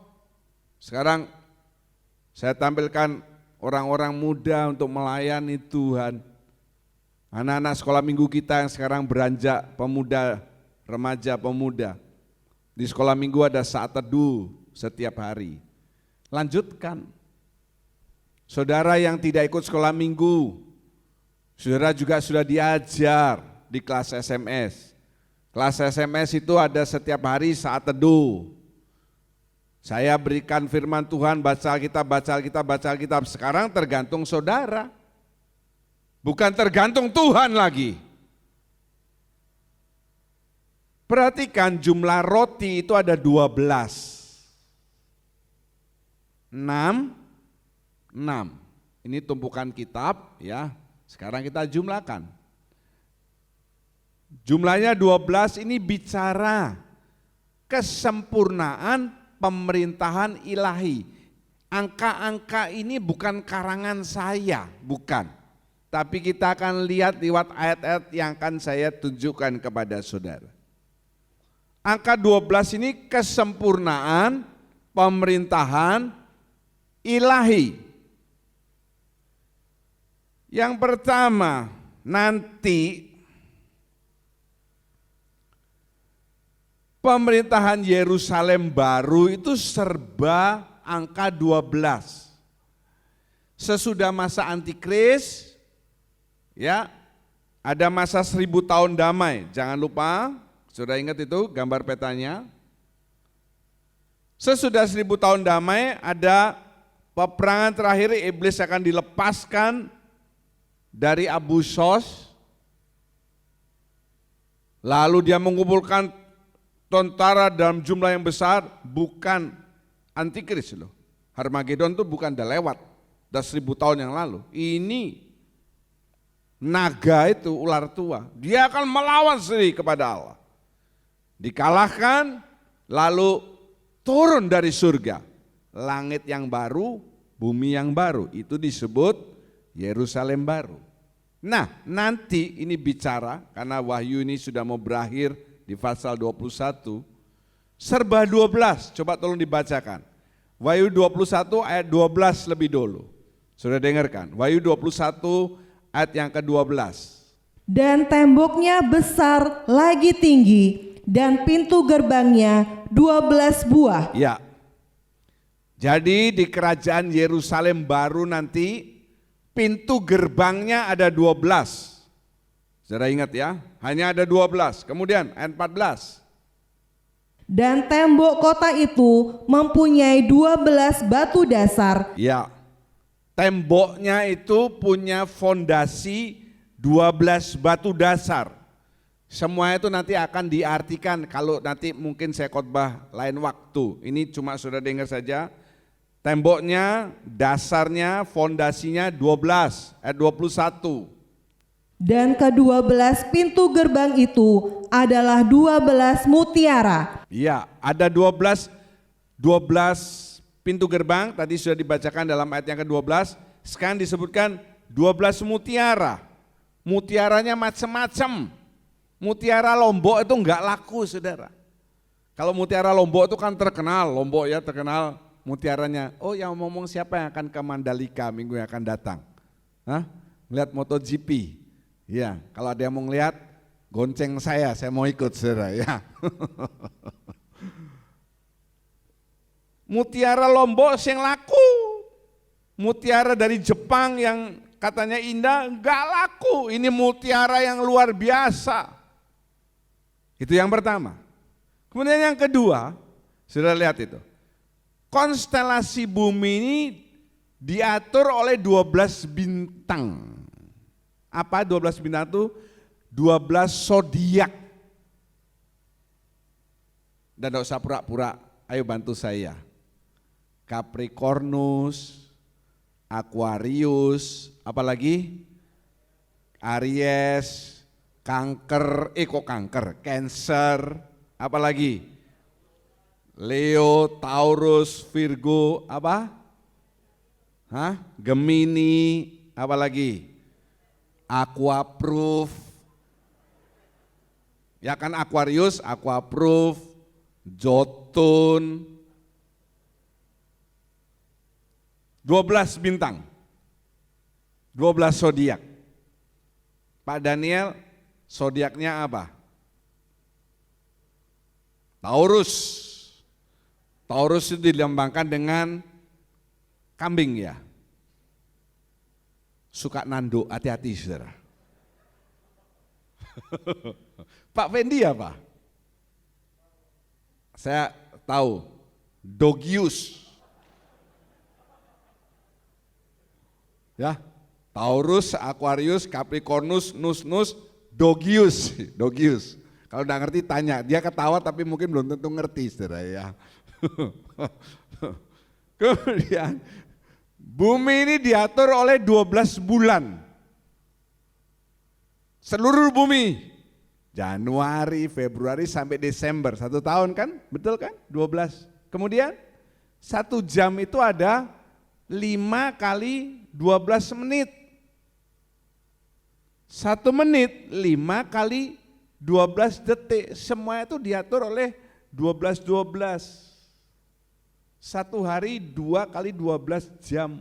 sekarang saya tampilkan orang-orang muda untuk melayani Tuhan. Anak-anak sekolah minggu kita yang sekarang beranjak pemuda, remaja pemuda. Di sekolah minggu ada saat teduh setiap hari. Lanjutkan. Saudara yang tidak ikut sekolah minggu, saudara juga sudah diajar di kelas SMS. Kelas SMS itu ada setiap hari saat teduh. Saya berikan firman Tuhan, baca Alkitab. Sekarang tergantung saudara. Bukan tergantung Tuhan lagi. Perhatikan jumlah roti itu ada 12. 6. Ini tumpukan kitab ya. Sekarang kita jumlahkan. Jumlahnya 12 ini bicara kesempurnaan pemerintahan ilahi. Angka-angka ini bukan karangan saya, bukan. Tapi kita akan lihat lewat ayat-ayat yang akan saya tunjukkan kepada saudara. Angka 12 ini kesempurnaan pemerintahan ilahi. Yang pertama, nanti pemerintahan Yerusalem baru itu serba angka 12. Sesudah masa antikris, ya, ada masa 1000 tahun damai. Jangan lupa, sudah ingat itu gambar petanya. Sesudah 1000 tahun damai ada peperangan terakhir, iblis akan dilepaskan dari Abu Sos. Lalu dia mengumpulkan tentara dalam jumlah yang besar, bukan antikris loh. Harmagedon itu bukan udah lewat, udah 1000 tahun yang lalu. Ini naga itu ular tua, dia akan melawan sendiri kepada Allah. Dikalahkan, lalu turun dari surga. Langit yang baru, bumi yang baru, itu disebut Yerusalem baru. Nah, nanti ini bicara, karena wahyu ini sudah mau berakhir di pasal 21, serba 12, coba tolong dibacakan. Wahyu 21 ayat 12 lebih dulu. Sudah dengarkan, Wahyu 21 ayat yang ke-12. Dan temboknya besar lagi tinggi, dan pintu gerbangnya 12 buah. Ya, Jadi di kerajaan Yerusalem baru nanti pintu gerbangnya ada 12. Saudara ingat ya, hanya ada 12. Kemudian ayat 14. Dan tembok kota itu mempunyai 12 batu dasar. Ya, temboknya itu punya fondasi 12 batu dasar. Semua itu nanti akan diartikan kalau nanti mungkin saya khotbah lain waktu. Ini cuma sudah dengar saja. Temboknya, dasarnya, fondasinya 12, ayat 21. Dan ke-12 pintu gerbang itu adalah 12 mutiara. Iya, ada 12 pintu gerbang, tadi sudah dibacakan dalam ayat yang ke-12. Sekarang disebutkan 12 mutiara. Mutiaranya macam-macam. Mutiara Lombok itu enggak laku, saudara. Kalau mutiara Lombok itu kan terkenal, Lombok ya terkenal mutiaranya. Oh, yang ngomong siapa yang akan ke Mandalika minggu yang akan datang? Hah? Lihat MotoGP. Ya, kalau ada yang mau ngeliat, gonceng saya mau ikut, saudara ya. Mutiara Lombok yang laku. Mutiara dari Jepang yang katanya indah, enggak laku. Ini mutiara yang luar biasa. Itu yang pertama. Kemudian yang kedua, sudah lihat itu. Konstelasi bumi ini diatur oleh 12 bintang. Apa 12 bintang itu? 12 zodiak. Dan tidak usah pura-pura, ayo bantu saya. Capricornus, Aquarius, apalagi? Aries, Cancer, apalagi? Leo, Taurus, Virgo, apa? Gemini, apalagi? Aquaproof. Ya kan Aquarius, Aquaproof, Jotun. 12 bintang. 12 zodiak. Pak Daniel, zodiaknya apa? Taurus. Taurus itu dilambangkan dengan kambing ya. Suka nanduk, hati-hati saudara. Pak Fendi apa? Saya tahu, Dogius. Ya, Taurus, Aquarius, Capricornus, Nus, Dogius. Kalau udah ngerti tanya, dia ketawa tapi mungkin belum tentu ngerti saudara ya. Kemudian bumi ini diatur oleh 12 bulan. Seluruh bumi. Januari, Februari sampai Desember. 1 tahun kan? Betul kan? 12. Kemudian 1 jam itu ada 5 kali 12 menit. 1 menit 5 kali 12 detik. Semua itu diatur oleh 12. 1 hari 2 kali 12 jam.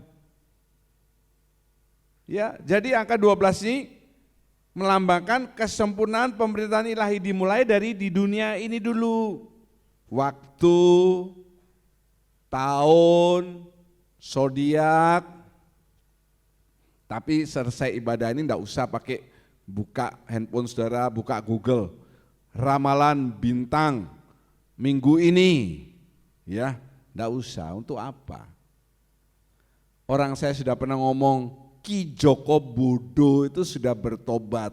Ya, jadi angka 12 ini melambangkan kesempurnaan pemerintahan ilahi dimulai dari di dunia ini dulu. Waktu, tahun, zodiak. Tapi selesai ibadah ini enggak usah pakai buka handphone saudara, buka Google. Ramalan bintang minggu ini. Ya. Tidak usah, untuk apa? Orang saya sudah pernah ngomong, Ki Joko Budo itu sudah bertobat.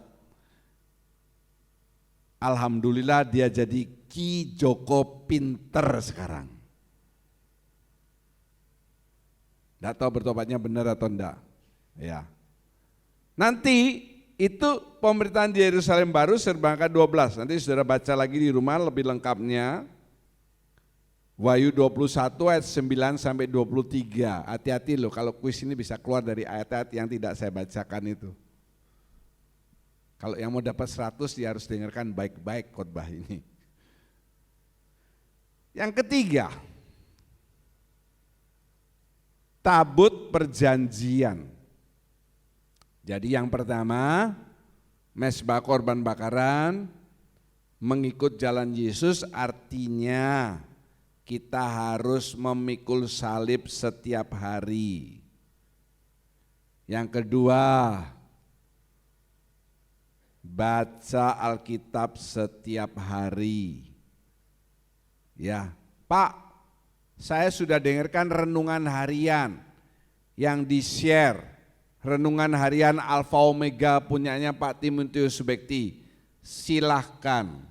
Alhamdulillah dia jadi Ki Joko Pinter sekarang. Tidak tahu bertobatnya benar atau enggak. Ya. Nanti itu pemerintahan di Yerusalem baru serba 12. Nanti saudara baca lagi di rumah lebih lengkapnya. Wahyu 21 ayat 9 sampai 23. Hati-hati loh kalau kuis ini bisa keluar dari ayat-ayat yang tidak saya bacakan itu. Kalau yang mau dapat 100 dia harus dengarkan baik-baik khotbah ini. Yang ketiga, tabut perjanjian. Jadi yang pertama, mezbah korban bakaran, mengikut jalan Yesus artinya kita harus memikul salib setiap hari. Yang kedua, baca Alkitab setiap hari. Ya, Pak, saya sudah dengarkan renungan harian yang di-share. Renungan harian Alfa Omega punyanya Pak Timotius Subekti. Silahkan.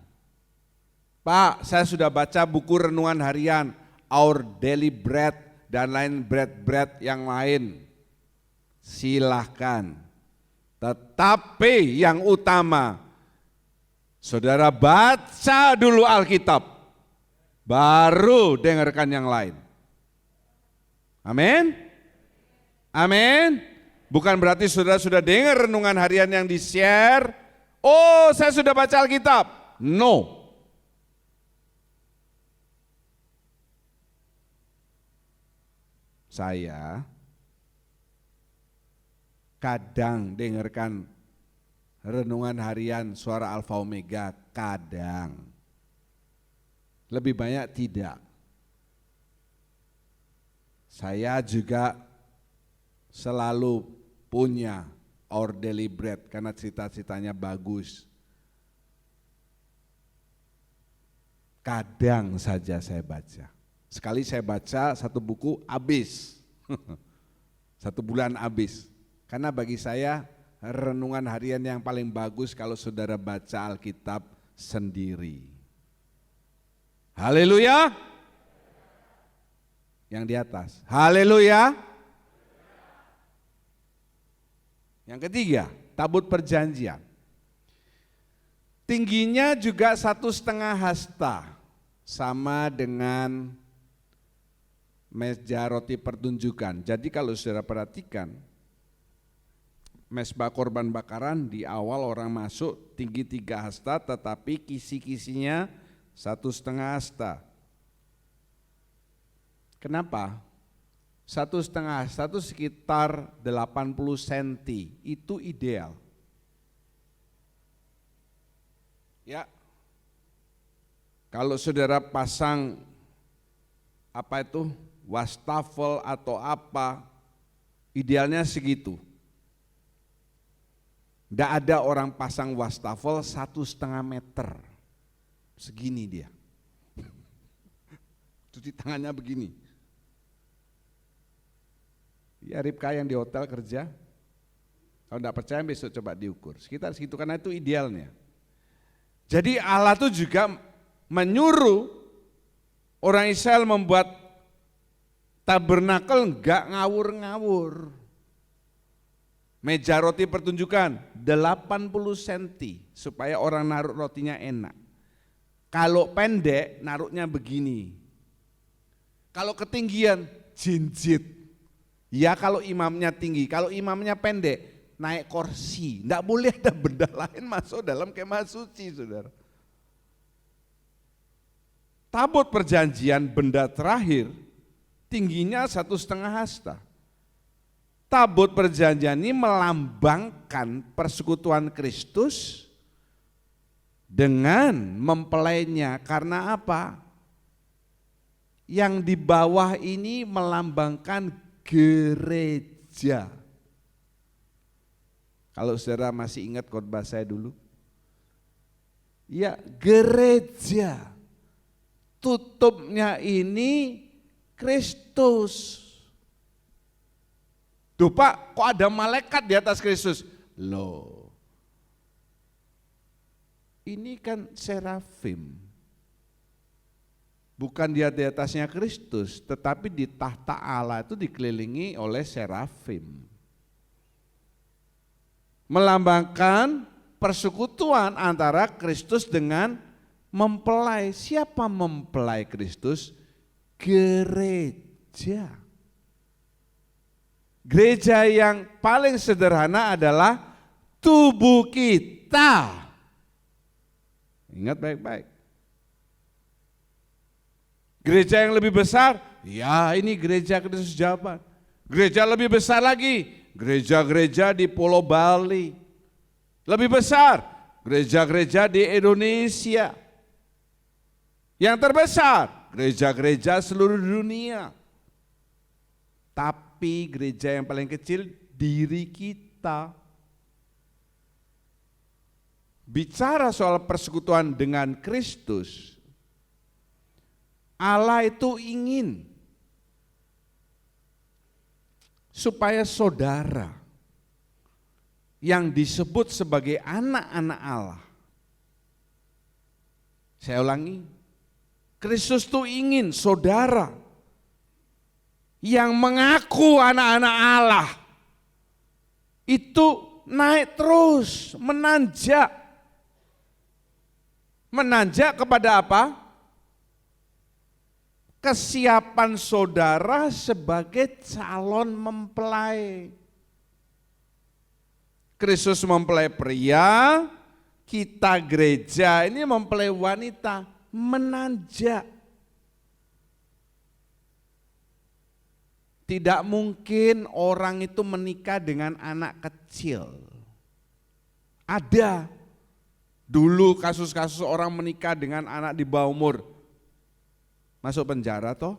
Pak, saya sudah baca buku renungan harian Our Daily Bread dan lain bread yang lain. Silahkan. Tetapi yang utama, saudara baca dulu Alkitab, baru dengarkan yang lain. Amin? Amin? Bukan berarti saudara sudah dengar renungan harian yang di-share, oh saya sudah baca Alkitab. No. Saya kadang dengarkan renungan harian Suara Alfa Omega, kadang. Lebih banyak tidak. Saya juga selalu punya Our Daily Bread karena cerita-ceritanya bagus. Kadang saja saya baca. Sekali saya baca satu buku habis. 1 bulan habis. Karena bagi saya renungan harian yang paling bagus kalau saudara baca Alkitab sendiri. Haleluya. Yang di atas. Haleluya. Yang ketiga, tabut perjanjian. Tingginya juga 1,5 hasta, sama dengan meja roti pertunjukan. Jadi kalau saudara perhatikan, mezbah korban bakaran di awal orang masuk tinggi 3 hasta, tetapi kisi-kisinya 1,5 hasta. Kenapa? 1,5 hasta itu sekitar 80 cm, itu ideal. Ya, kalau saudara pasang apa itu, wastafel atau apa, idealnya segitu. Tidak ada orang pasang wastafel 1,5 meter, segini dia. Cuci tangannya begini. Ya Ribka yang di hotel kerja, kalau tidak percaya besok coba diukur, sekitar segitu, karena itu idealnya. Jadi Allah tuh juga menyuruh orang Israel membuat tabernakel enggak ngawur-ngawur. Meja roti pertunjukan 80 cm supaya orang naruh rotinya enak. Kalau pendek naruhnya begini. Kalau ketinggian jinjit. Ya kalau imamnya tinggi, kalau imamnya pendek naik kursi. Enggak boleh ada benda lain masuk dalam kemah suci, saudara. Tabut perjanjian benda terakhir tingginya 1,5 hasta. Tabut perjanjian ini melambangkan persekutuan Kristus dengan mempelainya. Karena apa? Yang di bawah ini melambangkan gereja. Kalau saudara masih ingat khotbah saya dulu, ya gereja. Tutupnya ini Kristus. Duh Pak, kok ada malaikat di atas Kristus? Loh, ini kan serafim. Bukan dia di atasnya Kristus, tetapi di tahta Allah itu dikelilingi oleh serafim. Melambangkan persekutuan antara Kristus dengan mempelai. Siapa mempelai Kristus? Gereja. Gereja yang paling sederhana adalah tubuh kita. Ingat baik-baik. Gereja yang lebih besar, ya ini gereja Kristus Japan. Gereja lebih besar lagi, gereja-gereja di Pulau Bali. Lebih besar, gereja-gereja di Indonesia. Yang terbesar, gereja-gereja seluruh dunia. Tapi gereja yang paling kecil diri kita. Bicara soal persekutuan dengan Kristus, Allah itu ingin supaya saudara yang disebut sebagai anak-anak Allah. Saya ulangi, Kristus itu ingin saudara yang mengaku anak-anak Allah itu naik terus, menanjak. Menanjak kepada apa? Kesiapan saudara sebagai calon mempelai. Kristus mempelai pria, kita gereja ini mempelai wanita, menanjak. Tidak mungkin orang itu menikah dengan anak kecil. Ada. Dulu kasus-kasus orang menikah dengan anak di bawah umur. Masuk penjara toh?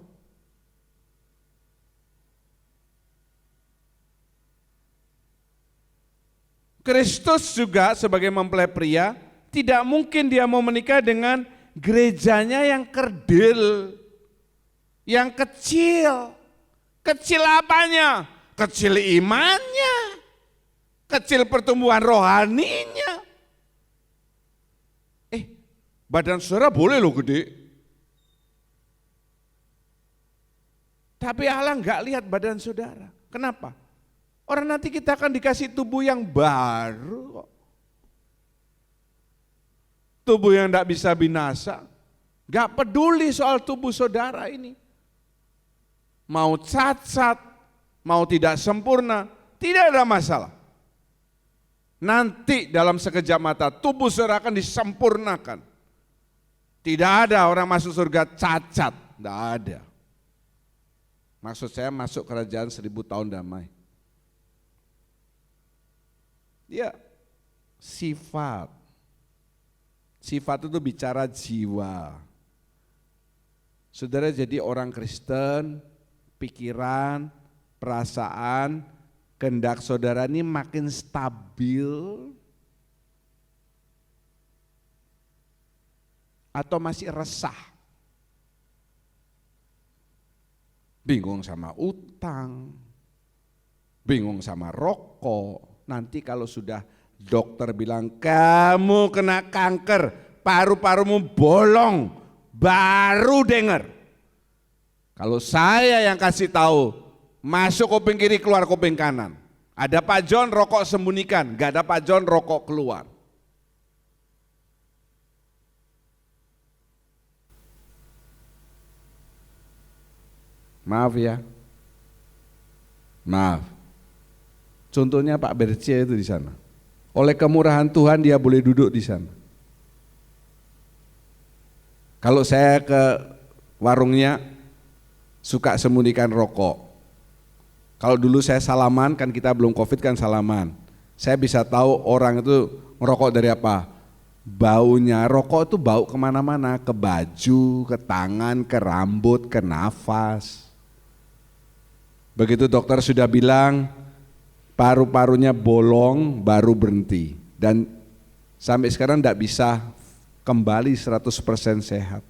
Kristus juga sebagai mempelai pria, tidak mungkin dia mau menikah dengan gerejanya yang kerdil, yang kecil. Kecil apanya? Kecil imannya, kecil pertumbuhan rohaninya. Badan saudara boleh loh gede. Tapi Allah enggak lihat badan saudara. Kenapa? Orang nanti kita akan dikasih tubuh yang baru kok. Tubuh yang enggak bisa binasa. Enggak peduli soal tubuh saudara ini. Mau cacat, mau tidak sempurna, tidak ada masalah. Nanti dalam sekejap mata tubuh saudara akan disempurnakan. Tidak ada orang masuk surga cacat, tidak ada. Maksud saya masuk kerajaan 1000 tahun damai. Ya, sifat. Sifat itu bicara jiwa. Saudara jadi orang Kristen, pikiran, perasaan, kehendak saudara ini makin stabil atau masih resah? Bingung sama utang, bingung sama rokok. Nanti kalau sudah dokter bilang kamu kena kanker, paru-parumu bolong, baru dengar. Kalau saya yang kasih tahu, masuk kuping kiri keluar kuping kanan. Ada Pak John rokok sembunyikan, gak ada Pak John rokok keluar. Maaf ya, maaf. Contohnya Pak Berce itu di sana. Oleh kemurahan Tuhan dia boleh duduk di sana. Kalau saya ke warungnya suka sembunyikan rokok. Kalau dulu saya salaman, kan kita belum COVID kan salaman. Saya bisa tahu orang itu ngerokok dari apa. Baunya, rokok itu bau kemana-mana, ke baju, ke tangan, ke rambut, ke nafas. Begitu dokter sudah bilang paru-parunya bolong baru berhenti. Dan sampai sekarang tidak bisa kembali 100% sehat.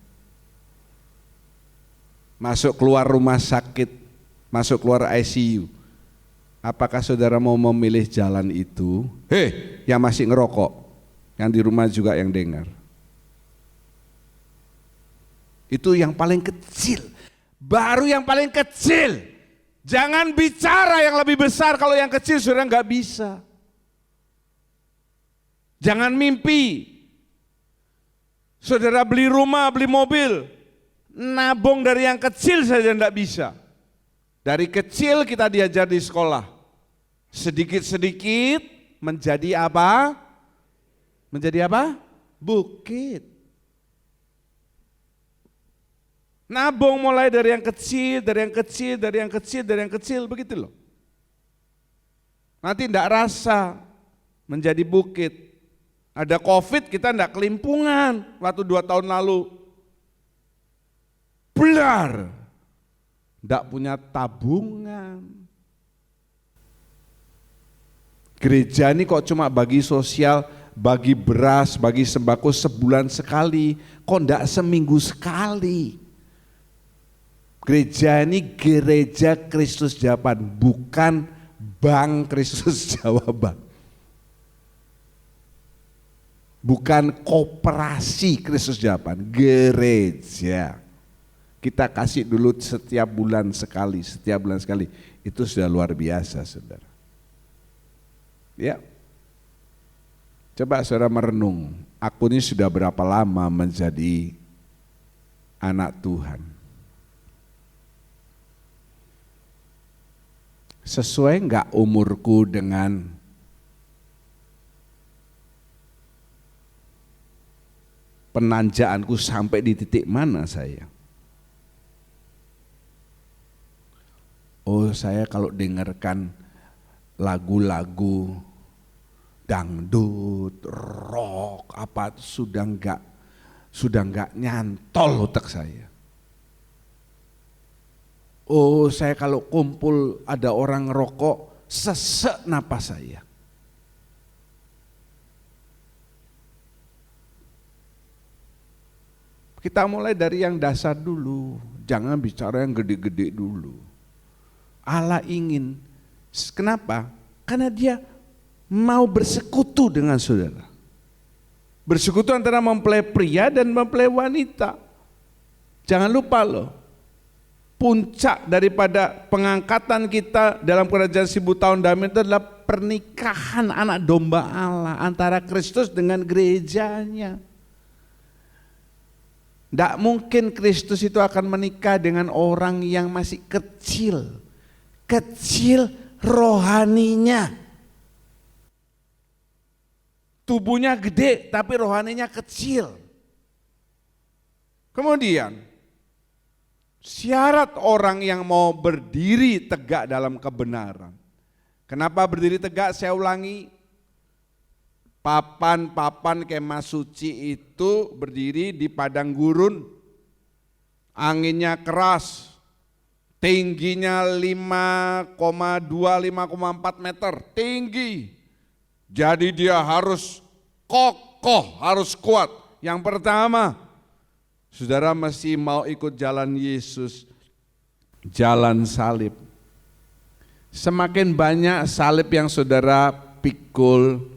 Masuk keluar rumah sakit, masuk keluar ICU. Apakah saudara mau memilih jalan itu? Yang masih ngerokok, yang di rumah juga yang dengar. Itu yang paling kecil, baru yang paling kecil. Jangan bicara yang lebih besar kalau yang kecil saudara nggak bisa. Jangan mimpi. Saudara beli rumah, beli mobil, nabung dari yang kecil saja nggak bisa. Dari kecil kita diajar di sekolah, sedikit-sedikit menjadi apa? Menjadi apa? Bukit. Nabung mulai dari yang kecil, dari yang kecil, dari yang kecil, dari yang kecil, begitu loh. Nanti enggak rasa menjadi bukit. Ada COVID kita enggak kelimpungan waktu 2 tahun lalu. benar, tidak punya tabungan. Gereja ini kok cuma bagi sosial, bagi beras, bagi sembako sebulan sekali, kok tidak seminggu sekali. Gereja ini gereja Kristus Japan, bukan Bank Kristus Jawa Bank. Bukan koperasi Kristus Japan, gereja. Kita kasih dulu setiap bulan sekali, itu sudah luar biasa, saudara. Ya, coba saudara merenung, aku ini sudah berapa lama menjadi anak Tuhan? Sesuai enggak umurku dengan penanjaanku sampai di titik mana saya? Oh, saya kalau dengarkan lagu-lagu dangdut, rock, apa sudah enggak nyantol otak saya. Oh, saya kalau kumpul ada orang rokok, sesek napas saya. Kita mulai dari yang dasar dulu, jangan bicara yang gede-gede dulu. Allah ingin, kenapa? Karena dia mau bersekutu dengan saudara. Bersekutu antara mempelai pria dan mempelai wanita. Jangan lupa loh, puncak daripada pengangkatan kita dalam kerajaan 1000 tahun damai itu adalah pernikahan anak domba Allah antara Kristus dengan gerejanya. Tidak mungkin Kristus itu akan menikah dengan orang yang masih kecil rohaninya. Tubuhnya gede tapi rohaninya kecil. Kemudian syarat orang yang mau berdiri tegak dalam kebenaran. Kenapa berdiri tegak? Saya ulangi, papan kemah suci itu berdiri di padang gurun, anginnya keras, tingginya 5,4 meter, tinggi. Jadi dia harus kokoh, harus kuat. Yang pertama, saudara mesti mau ikut jalan Yesus, jalan salib. Semakin banyak salib yang saudara pikul,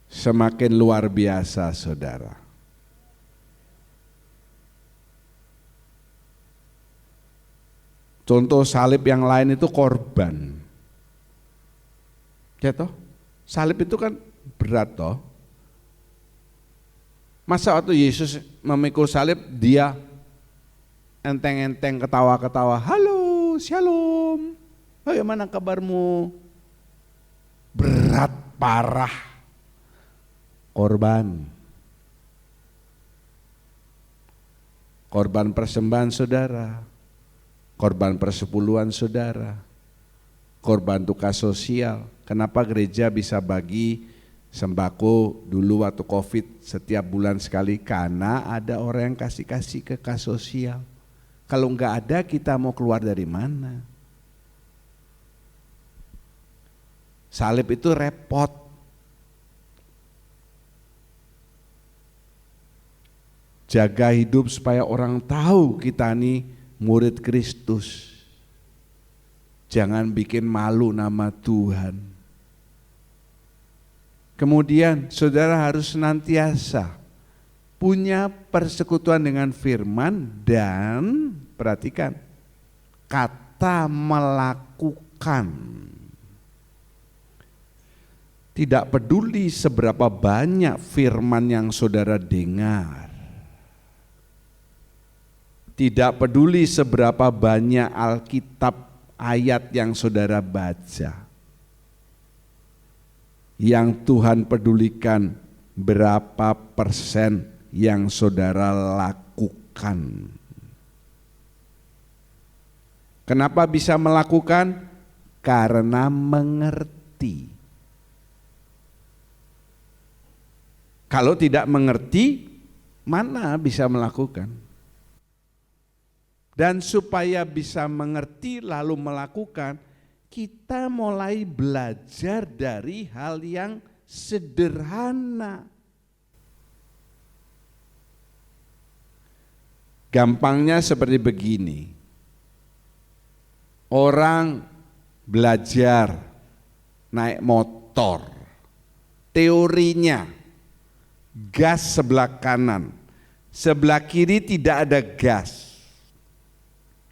semakin luar biasa saudara. Contoh salib yang lain itu korban. Ya toh? Salib itu kan berat toh. Masa waktu Yesus memikul salib dia enteng-enteng ketawa-ketawa, halo, shalom, bagaimana kabarmu? Berat parah. Korban persembahan saudara, korban persepuluhan saudara, korban tugas sosial. Kenapa gereja bisa bagi sembako dulu waktu COVID setiap bulan sekali? Karena ada orang yang kasih ke kas sosial. Kalau enggak ada, kita mau keluar dari mana? Salib itu repot. Jaga hidup supaya orang tahu kita ini murid Kristus. Jangan bikin malu nama Tuhan. Kemudian saudara harus senantiasa punya persekutuan dengan firman dan perhatikan kata melakukan. Tidak peduli seberapa banyak firman yang saudara dengar. Tidak peduli seberapa banyak Alkitab ayat yang saudara baca. Yang Tuhan pedulikan berapa persen yang saudara lakukan. Kenapa bisa melakukan? Karena mengerti. Kalau tidak mengerti, mana bisa melakukan? Dan supaya bisa mengerti lalu melakukan, kita mulai belajar dari hal yang sederhana. Gampangnya seperti begini. Orang belajar naik motor. Teorinya gas sebelah kanan, sebelah kiri tidak ada gas.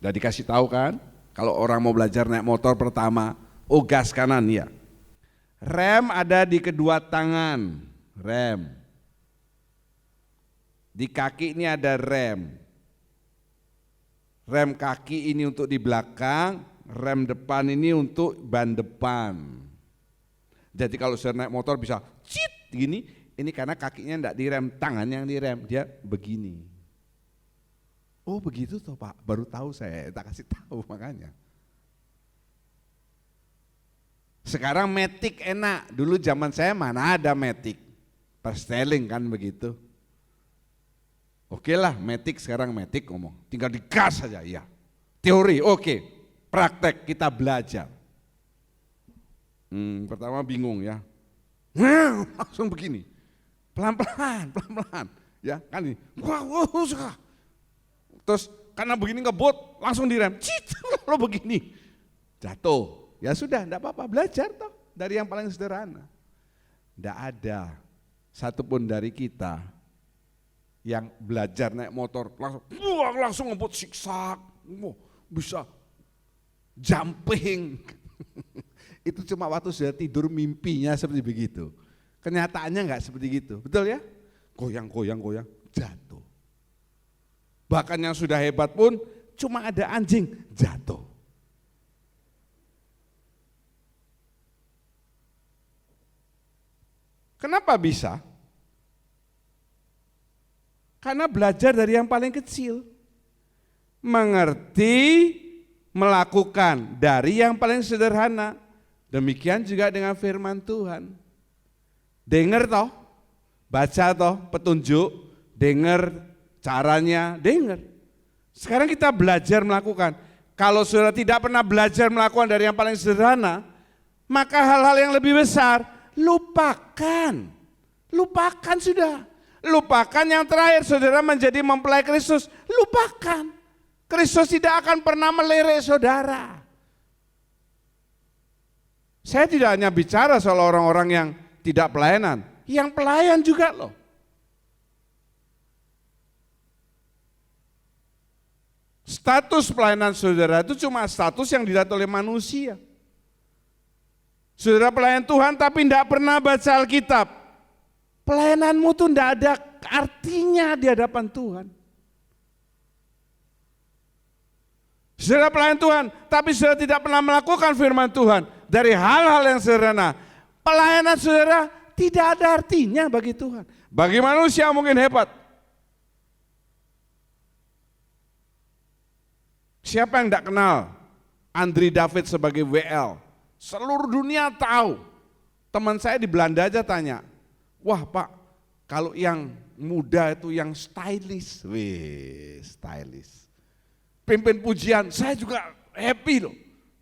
Udah dikasih tahu kan? Kalau orang mau belajar naik motor pertama, oh gas kanan ya. Rem ada di kedua tangan, rem. Di kaki ini ada rem. Rem kaki ini untuk di belakang, rem depan ini untuk ban depan. Jadi kalau saya naik motor bisa cit gini, ini karena kakinya enggak direm, tangannya yang direm, dia begini. Oh begitu toh Pak, baru tahu saya, tak kasih tahu makanya. Sekarang matic enak, dulu zaman saya mana ada matic, perstelling kan begitu. Oke lah matic sekarang matic ngomong, tinggal digas saja ya. Teori oke, praktek kita belajar. Pertama bingung ya, langsung begini, pelan-pelan, ya kan ini, wah. Terus karena begini ngebut langsung direm, cit, lo begini, jatuh. Ya sudah, enggak apa-apa, belajar toh dari yang paling sederhana. Enggak ada satupun dari kita yang belajar naik motor langsung ngebut siksak, bisa jumping. Itu cuma waktu sudah tidur mimpinya seperti begitu. Kenyataannya enggak seperti gitu, betul ya? Goyang, jatuh. Bahkan yang sudah hebat pun cuma ada anjing jatuh. Kenapa bisa? Karena belajar dari yang paling kecil. Mengerti, melakukan dari yang paling sederhana. Demikian juga dengan firman Tuhan. Dengar toh, baca toh petunjuk, dengar caranya, dengar. Sekarang kita belajar melakukan. Kalau saudara tidak pernah belajar melakukan dari yang paling sederhana, maka hal-hal yang lebih besar lupakan. Lupakan sudah. Lupakan yang terakhir saudara menjadi mempelai Kristus. Lupakan. Kristus tidak akan pernah melirik saudara. Saya tidak hanya bicara soal orang-orang yang tidak pelayanan, yang pelayan juga loh. Status pelayanan saudara itu cuma status yang dilihat oleh manusia. Saudara pelayan Tuhan tapi tidak pernah baca Alkitab. Pelayananmu tuh tidak ada artinya di hadapan Tuhan. Saudara pelayan Tuhan tapi saudara tidak pernah melakukan firman Tuhan. Dari hal-hal yang sederhana, pelayanan saudara tidak ada artinya bagi Tuhan. Bagi manusia mungkin hebat. Siapa yang tidak kenal Andri David sebagai WL? Seluruh dunia tahu. Teman saya di Belanda aja tanya, wah Pak, kalau yang muda itu yang stylish, stylish. Pimpin pujian, saya juga happy loh,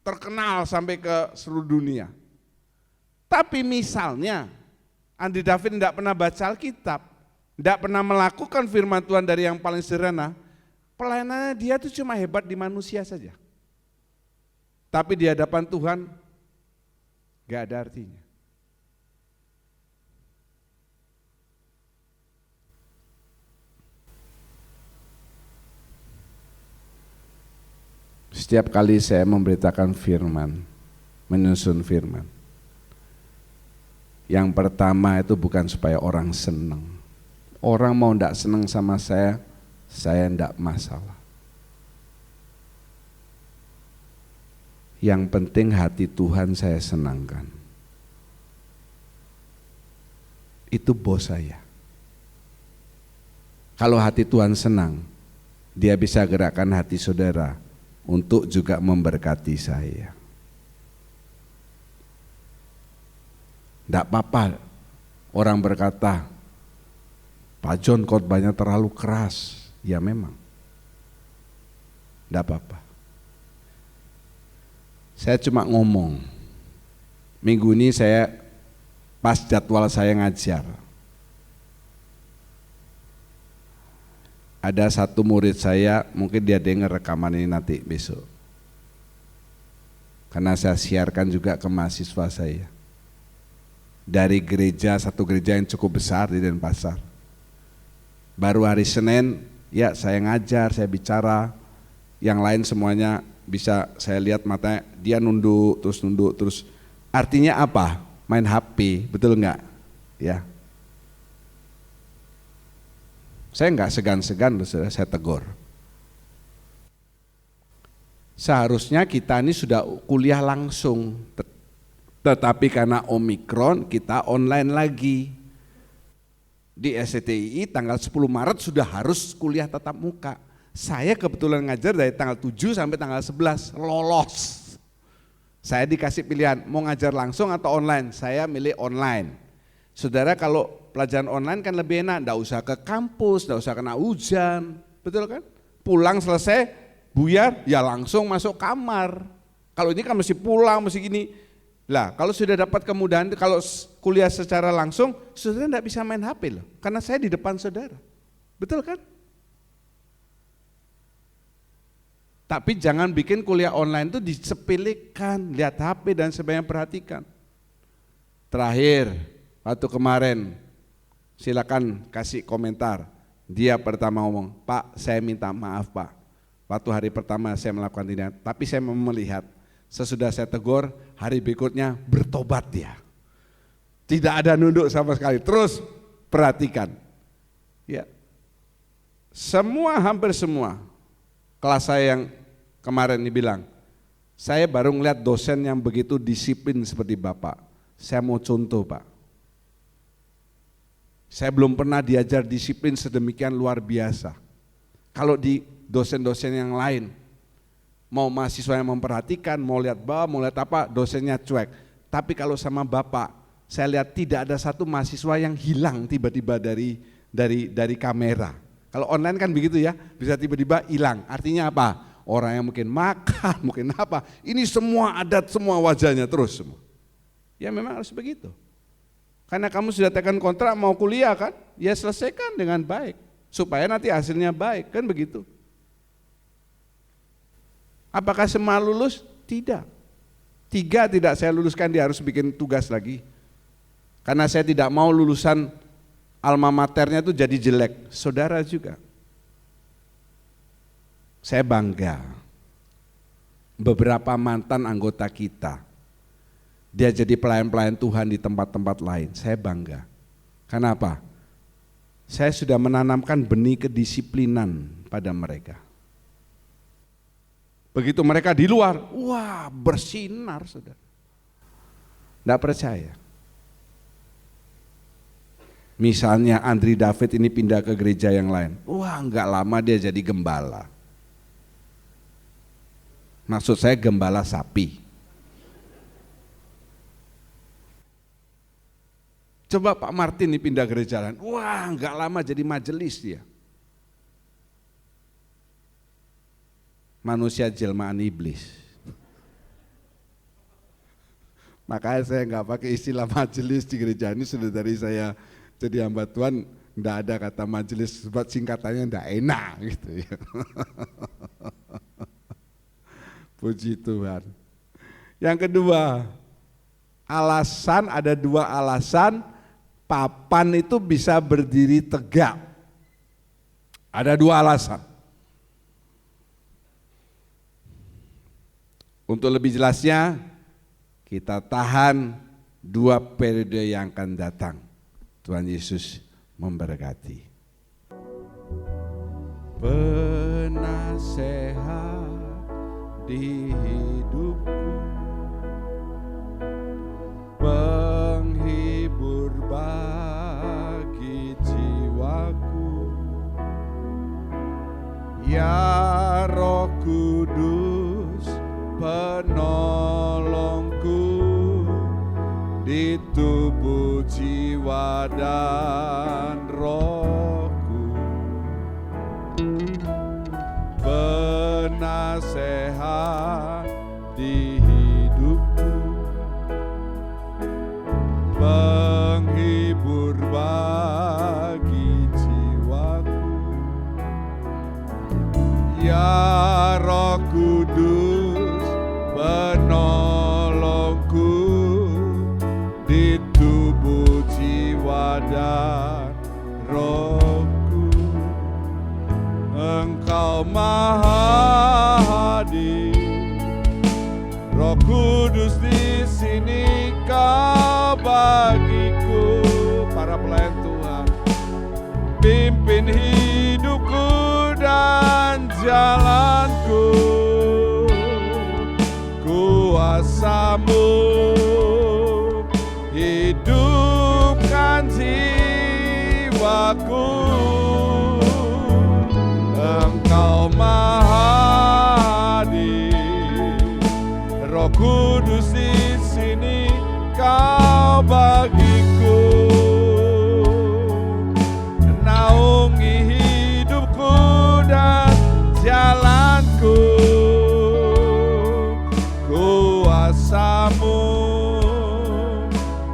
terkenal sampai ke seluruh dunia. Tapi misalnya Andri David tidak pernah baca Alkitab, tidak pernah melakukan firman Tuhan dari yang paling sederhana, pelayanannya dia tuh cuma hebat di manusia saja. Tapi di hadapan Tuhan gak ada artinya. Setiap kali saya memberitakan firman, menyusun firman, yang pertama itu bukan supaya orang senang. Orang mau ndak senang sama saya ndak masalah. Yang penting hati Tuhan saya senangkan. Itu bos saya. Kalau hati Tuhan senang, dia bisa gerakkan hati saudara untuk juga memberkati saya. Ndak apa-apa orang berkata, Pak John khotbahnya terlalu keras. Ya memang. Enggak apa-apa. Saya cuma ngomong. Minggu ini saya pas jadwal saya ngajar. Ada satu murid saya, mungkin dia dengar rekaman ini nanti besok. Karena saya siarkan juga ke mahasiswa saya. Dari gereja, satu gereja yang cukup besar di Denpasar. Baru hari Senin, ya saya ngajar, saya bicara. Yang lain semuanya bisa saya lihat matanya, dia nunduk terus. Artinya apa? Main HP, betul enggak? Ya. Saya enggak segan-segan, saya tegur. Seharusnya kita ini sudah kuliah langsung, tetapi karena Omikron kita online lagi. Di SCTI tanggal 10 Maret sudah harus kuliah tatap muka. Saya kebetulan ngajar dari tanggal 7 sampai tanggal 11, lolos. Saya dikasih pilihan, mau ngajar langsung atau online? Saya milih online. Saudara, kalau pelajaran online kan lebih enak, enggak usah ke kampus, enggak usah kena hujan, betul kan? Pulang selesai, buyar, ya langsung masuk kamar. Kalau ini kan mesti pulang, mesti gini. Lah, kalau sudah dapat kemudahan, kalau kuliah secara langsung, saudara enggak bisa main HP loh, karena saya di depan saudara, betul kan? Tapi jangan bikin kuliah online itu disepelekan, lihat HP dan sebagainya, perhatikan. Terakhir, waktu kemarin, silakan kasih komentar. Dia pertama ngomong, Pak, saya minta maaf Pak. Waktu hari pertama saya melakukan ini, tapi saya mau melihat, sesudah saya tegur, hari berikutnya bertobat dia. Tidak ada nunduk sama sekali, terus perhatikan. Ya, hampir semua kelas saya yang kemarin dibilang, saya baru ngeliat dosen yang begitu disiplin seperti Bapak. Saya mau contoh Pak. Saya belum pernah diajar disiplin sedemikian luar biasa. Kalau di dosen-dosen yang lain, mau mahasiswa yang memperhatikan, mau lihat bawah, mau lihat apa, dosennya cuek. Tapi kalau sama Bapak, saya lihat tidak ada satu mahasiswa yang hilang tiba-tiba dari kamera. Kalau online kan begitu ya, bisa tiba-tiba hilang. Artinya apa? Orang yang mungkin makan, mungkin apa. Ini semua adat, semua wajahnya terus semua. Ya memang harus begitu. Karena kamu sudah tekan kontrak mau kuliah kan, ya selesaikan dengan baik. Supaya nanti hasilnya baik, kan begitu. Apakah semua lulus? Tidak. 3 tidak saya luluskan, dia harus bikin tugas lagi. Karena saya tidak mau lulusan alma maternya itu jadi jelek, saudara juga. Saya bangga, beberapa mantan anggota kita, dia jadi pelayan-pelayan Tuhan di tempat-tempat lain, saya bangga. Kenapa? Saya sudah menanamkan benih kedisiplinan pada mereka. Begitu mereka di luar, wah bersinar saudara. Nggak percaya. Misalnya Andri David ini pindah ke gereja yang lain, wah nggak lama dia jadi gembala. Maksud saya gembala sapi. Coba Pak Martin ini pindah gereja lain, wah nggak lama jadi majelis dia. Manusia jelmaan iblis. Makanya saya nggak pakai istilah majelis di gereja ini, sudah dari saya jadi hamba Tuhan, nggak ada kata majelis, sebab singkatannya nggak enak gitu ya. Puji Tuhan. Yang kedua, ada 2 alasan papan itu bisa berdiri tegak. Ada 2 alasan. Untuk lebih jelasnya, kita tahan 2 periode yang akan datang. Tuhan Yesus memberkati. Penasehat di hidupku, penghibur bagi jiwaku, ya Roh Kudus penolongku di tubuh, jiwa dan rohku. Benar di hidupku, penghibur bagi jiwaku. Ya Roh Kudus, penolongku di tubuh, jiwa dan rohku. Engkau Maha Hadir, Roh Kudus di sini Kau bagiku. Para pelayan Tuhan, pimpin hidupku dan jalanku, kuasa-Mu hidupkan jiwaku. Engkau Maha Hadir, Roh Kudus di sini Kau bagiku. Naungi hidupku dan jalanku, kuasa-Mu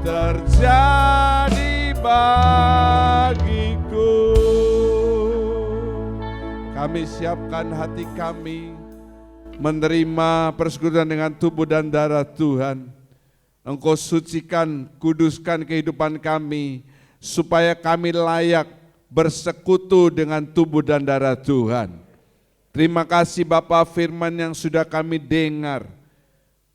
terjadi bagiku. Kami siapkan hati kami menerima persekutuan dengan tubuh dan darah Tuhan. Engkau sucikan, kuduskan kehidupan kami, supaya kami layak bersekutu dengan tubuh dan darah Tuhan. Terima kasih Bapa, firman yang sudah kami dengar,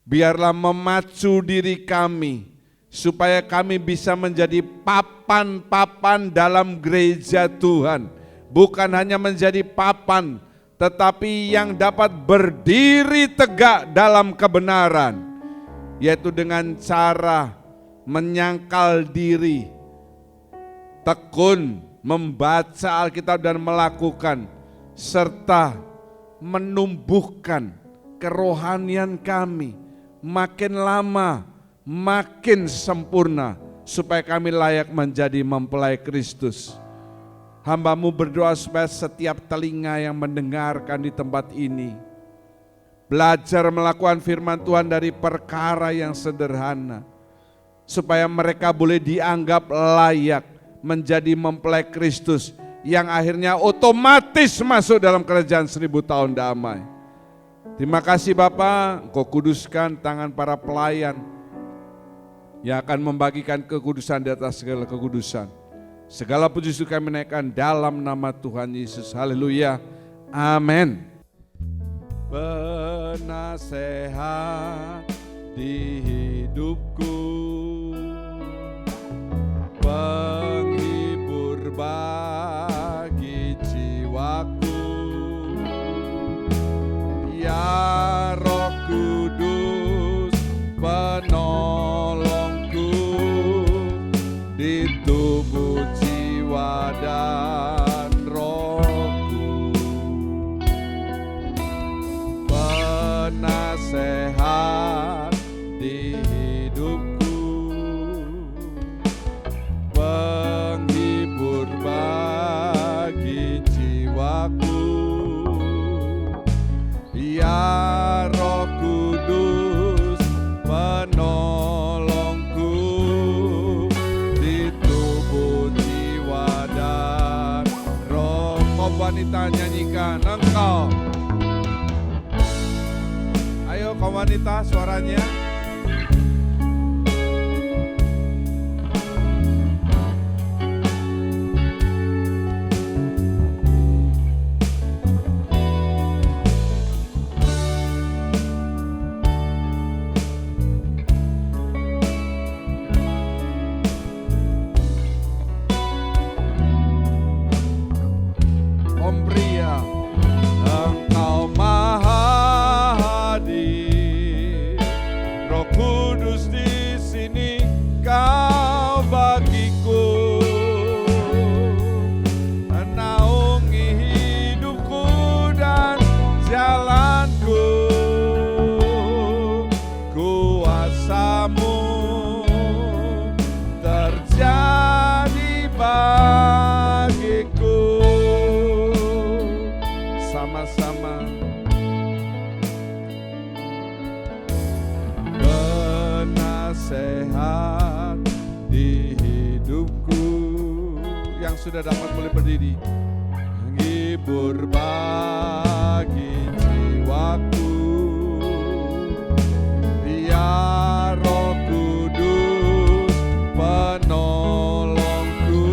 biarlah memacu diri kami, supaya kami bisa menjadi papan-papan dalam gereja Tuhan. Bukan hanya menjadi papan, tetapi yang dapat berdiri tegak dalam kebenaran, yaitu dengan cara menyangkal diri, tekun membaca Alkitab dan melakukan, serta menumbuhkan kerohanian kami makin lama makin sempurna, supaya kami layak menjadi mempelai Kristus. Hamba-Mu berdoa supaya setiap telinga yang mendengarkan di tempat ini belajar melakukan firman Tuhan dari perkara yang sederhana, supaya mereka boleh dianggap layak menjadi mempelai Kristus yang akhirnya otomatis masuk dalam kerajaan 1000 tahun damai. Terima kasih Bapa, Engkau kuduskan tangan para pelayan yang akan membagikan kekudusan di atas segala kekudusan. Segala puji syukur kami naikkan dalam nama Tuhan Yesus. Haleluya. Amin. Penasehat di hidupku, penghibur bagi jiwaku, ya Roh Kudus, penolongku di tubuh, jiwa dan rohku. Penasehat di hidupku, penghibur bagi jiwaku, ya Roh Kudus, penolongku di tubuh, jiwa dan roh. Kau wanita nyanyikan engkau. Ayo kau wanita, suaranya. Om pria, engkau Maha Hadir, penasehat di hidupku. Yang sudah dapat boleh berdiri. Menghibur bagi jiwaku, biar Roh Kudus penolongku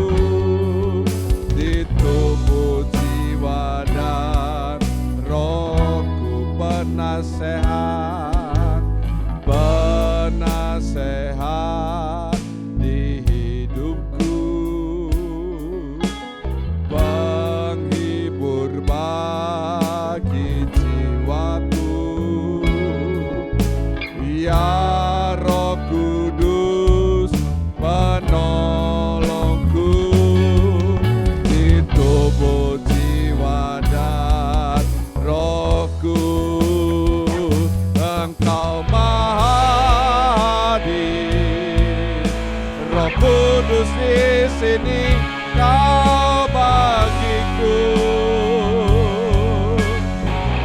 di tubuh jiwa dan rohku. Penasehat, penasehat di hidupku, penghibur bagi jiwaku, ya Roh Kudus penolongku di tubuh jiwa dan rohku. Engkau Maha Hadir, Roh Kudus di sini Kau bagiku,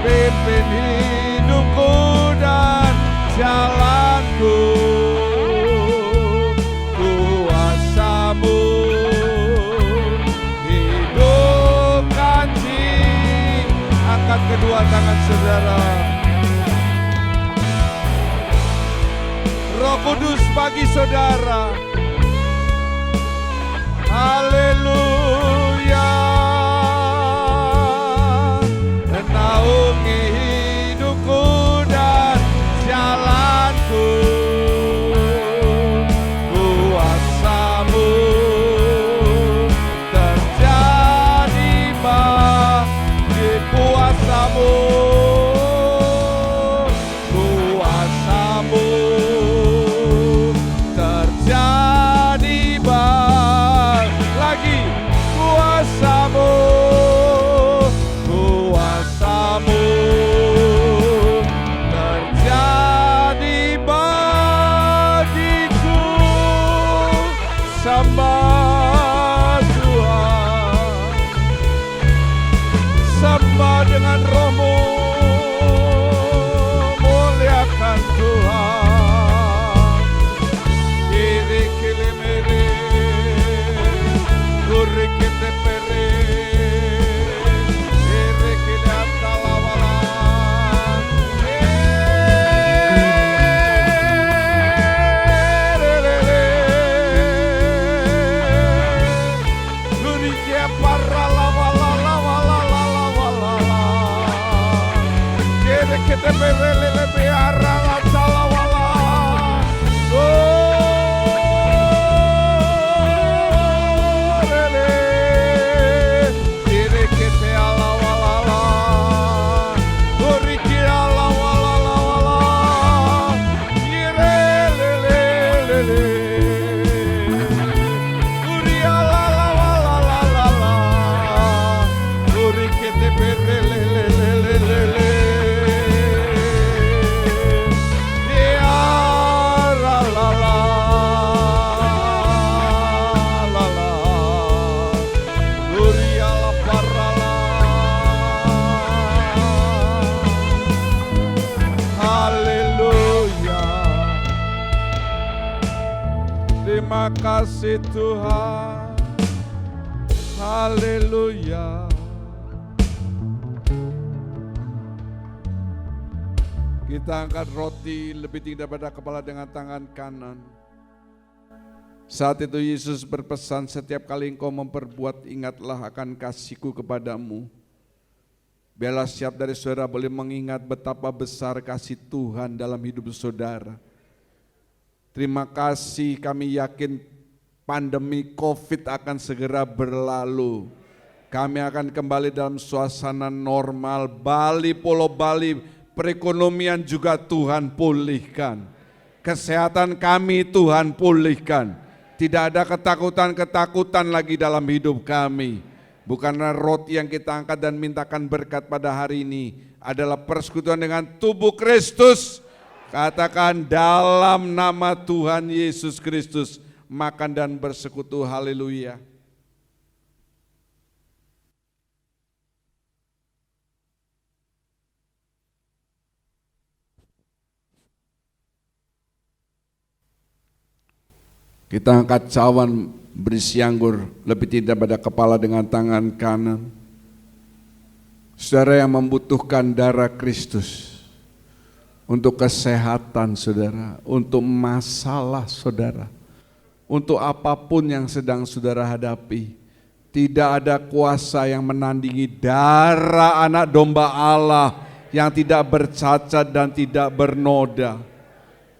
pimpin hidupku dan jalanku. Kuasa-Mu hidupkan jiwa. Angkat kedua tangan saudara. Roh Kudus bagi saudara. Haleluya. Naungi hidupku dan jalanku. Kuasa-Mu terjadi bagi kuasa-Mu. Kuasa-Mu terjadi lagi. Kuasa-Mu, kuasa-Mu terjadi bagiku. Sembah Tuhan, sembah dengan Roh-Mu, muliakan Tuhan. Kiri kilimere, guri kite pere, ere kile atalawala. Guri kia parra lawala lawala lawala. Kiri kite pere lele biara la talawala. Terima kasih Tuhan. Haleluya. Kita angkat roti lebih tinggi daripada kepala dengan tangan kanan. Saat itu Yesus berpesan, setiap kali engkau memperbuat, ingatlah akan kasih-Ku kepadamu. Biarlah setiap dari saudara boleh mengingat betapa besar kasih Tuhan dalam hidup saudara. Terima kasih, kami yakin pandemi COVID akan segera berlalu. Kami akan kembali dalam suasana normal. Bali, Pulau Bali, perekonomian juga Tuhan pulihkan. Kesehatan kami Tuhan pulihkan. Tidak ada ketakutan-ketakutan lagi dalam hidup kami. Bukanlah roti yang kita angkat dan mintakan berkat pada hari ini adalah persekutuan dengan tubuh Kristus. Katakan dalam nama Tuhan Yesus Kristus, makan dan bersekutu. Haleluya. Kita angkat cawan berisi anggur lebih tidak pada kepala dengan tangan kanan. Saudara yang membutuhkan darah Kristus untuk kesehatan saudara, untuk masalah saudara, untuk apapun yang sedang saudara hadapi, tidak ada kuasa yang menandingi darah anak domba Allah yang tidak bercacat dan tidak bernoda.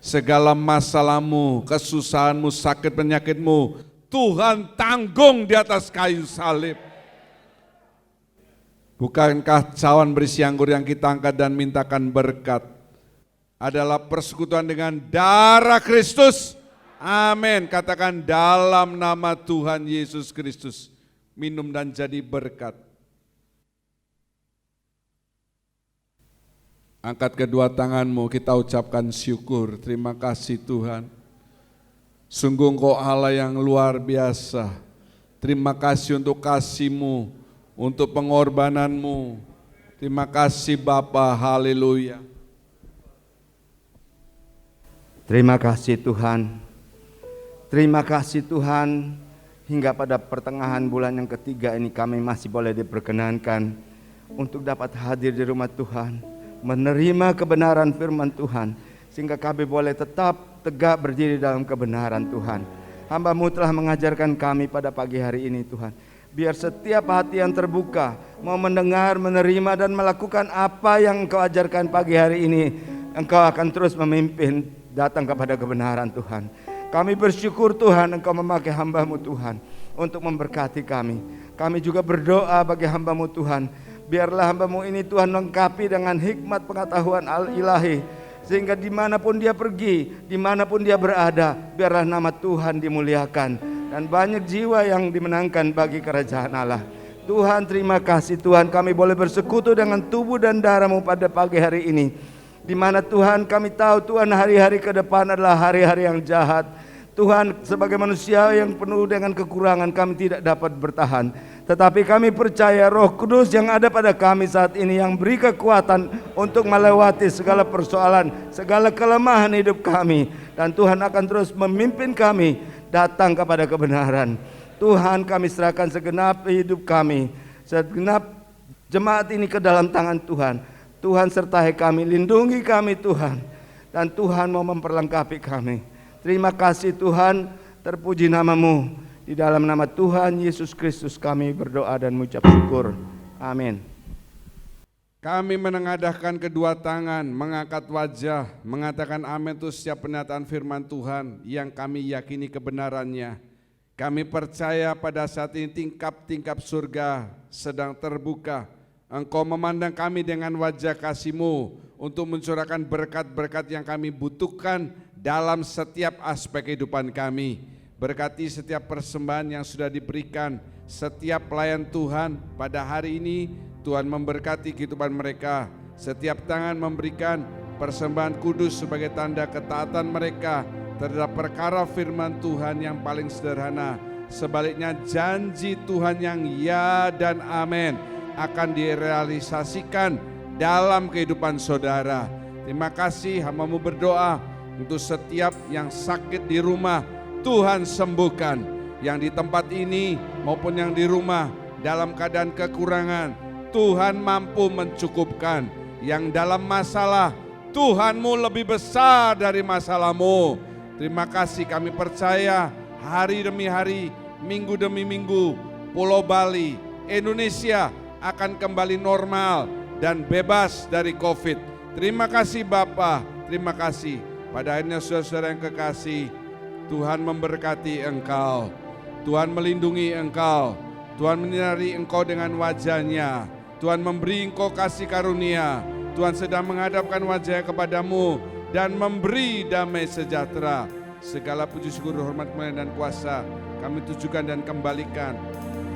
Segala masalahmu, kesusahanmu, sakit penyakitmu, Tuhan tanggung di atas kayu salib. Bukankah cawan berisi anggur yang kita angkat dan mintakan berkat adalah persekutuan dengan darah Kristus? Amin. Katakan dalam nama Tuhan Yesus Kristus. Minum dan jadi berkat. Angkat kedua tanganmu, kita ucapkan syukur. Terima kasih Tuhan. Sungguh Engkau Allah yang luar biasa. Terima kasih untuk kasih-Mu, untuk pengorbananmu. Terima kasih Bapa, haleluya. Terima kasih Tuhan. Terima kasih Tuhan, hingga pada pertengahan bulan yang ketiga ini kami masih boleh diperkenankan untuk dapat hadir di rumah Tuhan, menerima kebenaran firman Tuhan, sehingga kami boleh tetap tegak berdiri dalam kebenaran Tuhan. Hamba-Mu telah mengajarkan kami pada pagi hari ini Tuhan. Biar setiap hati yang terbuka mau mendengar, menerima dan melakukan apa yang Engkau ajarkan pagi hari ini, Engkau akan terus memimpin datang kepada kebenaran Tuhan. Kami bersyukur Tuhan Engkau memakai hamba-Mu Tuhan untuk memberkati kami. Kami juga berdoa bagi hamba-Mu Tuhan. Biarlah hamba-Mu ini Tuhan lengkapi dengan hikmat pengetahuan al-ilahi, sehingga dimanapun dia pergi, dimanapun dia berada, biarlah nama Tuhan dimuliakan. Dan banyak jiwa yang dimenangkan bagi kerajaan Allah. Tuhan terima kasih Tuhan, kami boleh bersekutu dengan tubuh dan darah-Mu pada pagi hari ini, di mana Tuhan kami tahu Tuhan hari-hari ke depan adalah hari-hari yang jahat. Tuhan, sebagai manusia yang penuh dengan kekurangan, kami tidak dapat bertahan. Tetapi kami percaya Roh Kudus yang ada pada kami saat ini yang beri kekuatan untuk melewati segala persoalan, segala kelemahan hidup kami. Dan Tuhan akan terus memimpin kami datang kepada kebenaran. Tuhan, kami serahkan segenap hidup kami, segenap jemaat ini ke dalam tangan Tuhan. Tuhan sertai kami, lindungi kami Tuhan, dan Tuhan mau memperlengkapi kami. Terima kasih Tuhan, terpuji nama-Mu. Di dalam nama Tuhan Yesus Kristus kami berdoa dan mengucap syukur. Amin. Kami menengadahkan kedua tangan, mengangkat wajah, mengatakan amin untuk setiap pernyataan firman Tuhan yang kami yakini kebenarannya. Kami percaya pada saat ini tingkap-tingkap surga sedang terbuka. Engkau memandang kami dengan wajah kasih-Mu untuk mencurahkan berkat-berkat yang kami butuhkan dalam setiap aspek kehidupan kami. Berkati setiap persembahan yang sudah diberikan, setiap pelayan Tuhan pada hari ini. Tuhan memberkati kehidupan mereka. Setiap tangan memberikan persembahan kudus sebagai tanda ketaatan mereka terhadap perkara firman Tuhan yang paling sederhana. Sebaliknya janji Tuhan yang ya dan amin akan direalisasikan dalam kehidupan saudara. Terima kasih, hamba-Mu berdoa untuk setiap yang sakit di rumah, Tuhan sembuhkan. Yang di tempat ini maupun yang di rumah dalam keadaan kekurangan, Tuhan mampu mencukupkan. Yang dalam masalah, Tuhan-Mu lebih besar dari masalah-Mu. Terima kasih, kami percaya hari demi hari, minggu demi minggu, Pulau Bali, Indonesia akan kembali normal dan bebas dari COVID. Terima kasih Bapa, terima kasih. Pada akhirnya saudara-saudara yang kekasih, Tuhan memberkati engkau, Tuhan melindungi engkau, Tuhan menyinari engkau dengan wajah-Nya, Tuhan memberi engkau kasih karunia, Tuhan sedang menghadapkan wajah kepadamu dan memberi damai sejahtera. Segala puji syukur, hormat, kemuliaan dan kuasa kami tujukan dan kembalikan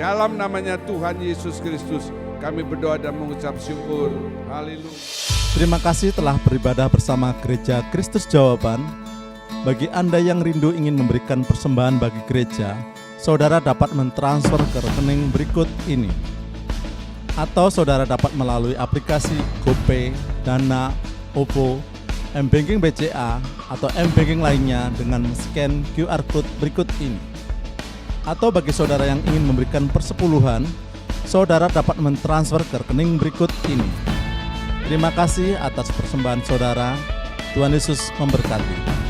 dalam namanya Tuhan Yesus Kristus. Kami berdoa dan mengucap syukur. Haleluya. Terima kasih telah beribadah bersama Gereja Kristus Jawaban. Bagi Anda yang rindu ingin memberikan persembahan bagi gereja, saudara dapat mentransfer ke rekening berikut ini. Atau saudara dapat melalui aplikasi GoPay, Dana, OVO, M-Banking BCA atau M-Banking lainnya dengan scan QR Code berikut ini. Atau bagi saudara yang ingin memberikan persepuluhan, saudara dapat mentransfer ke rekening berikut ini. Terima kasih atas persembahan saudara. Tuhan Yesus memberkati.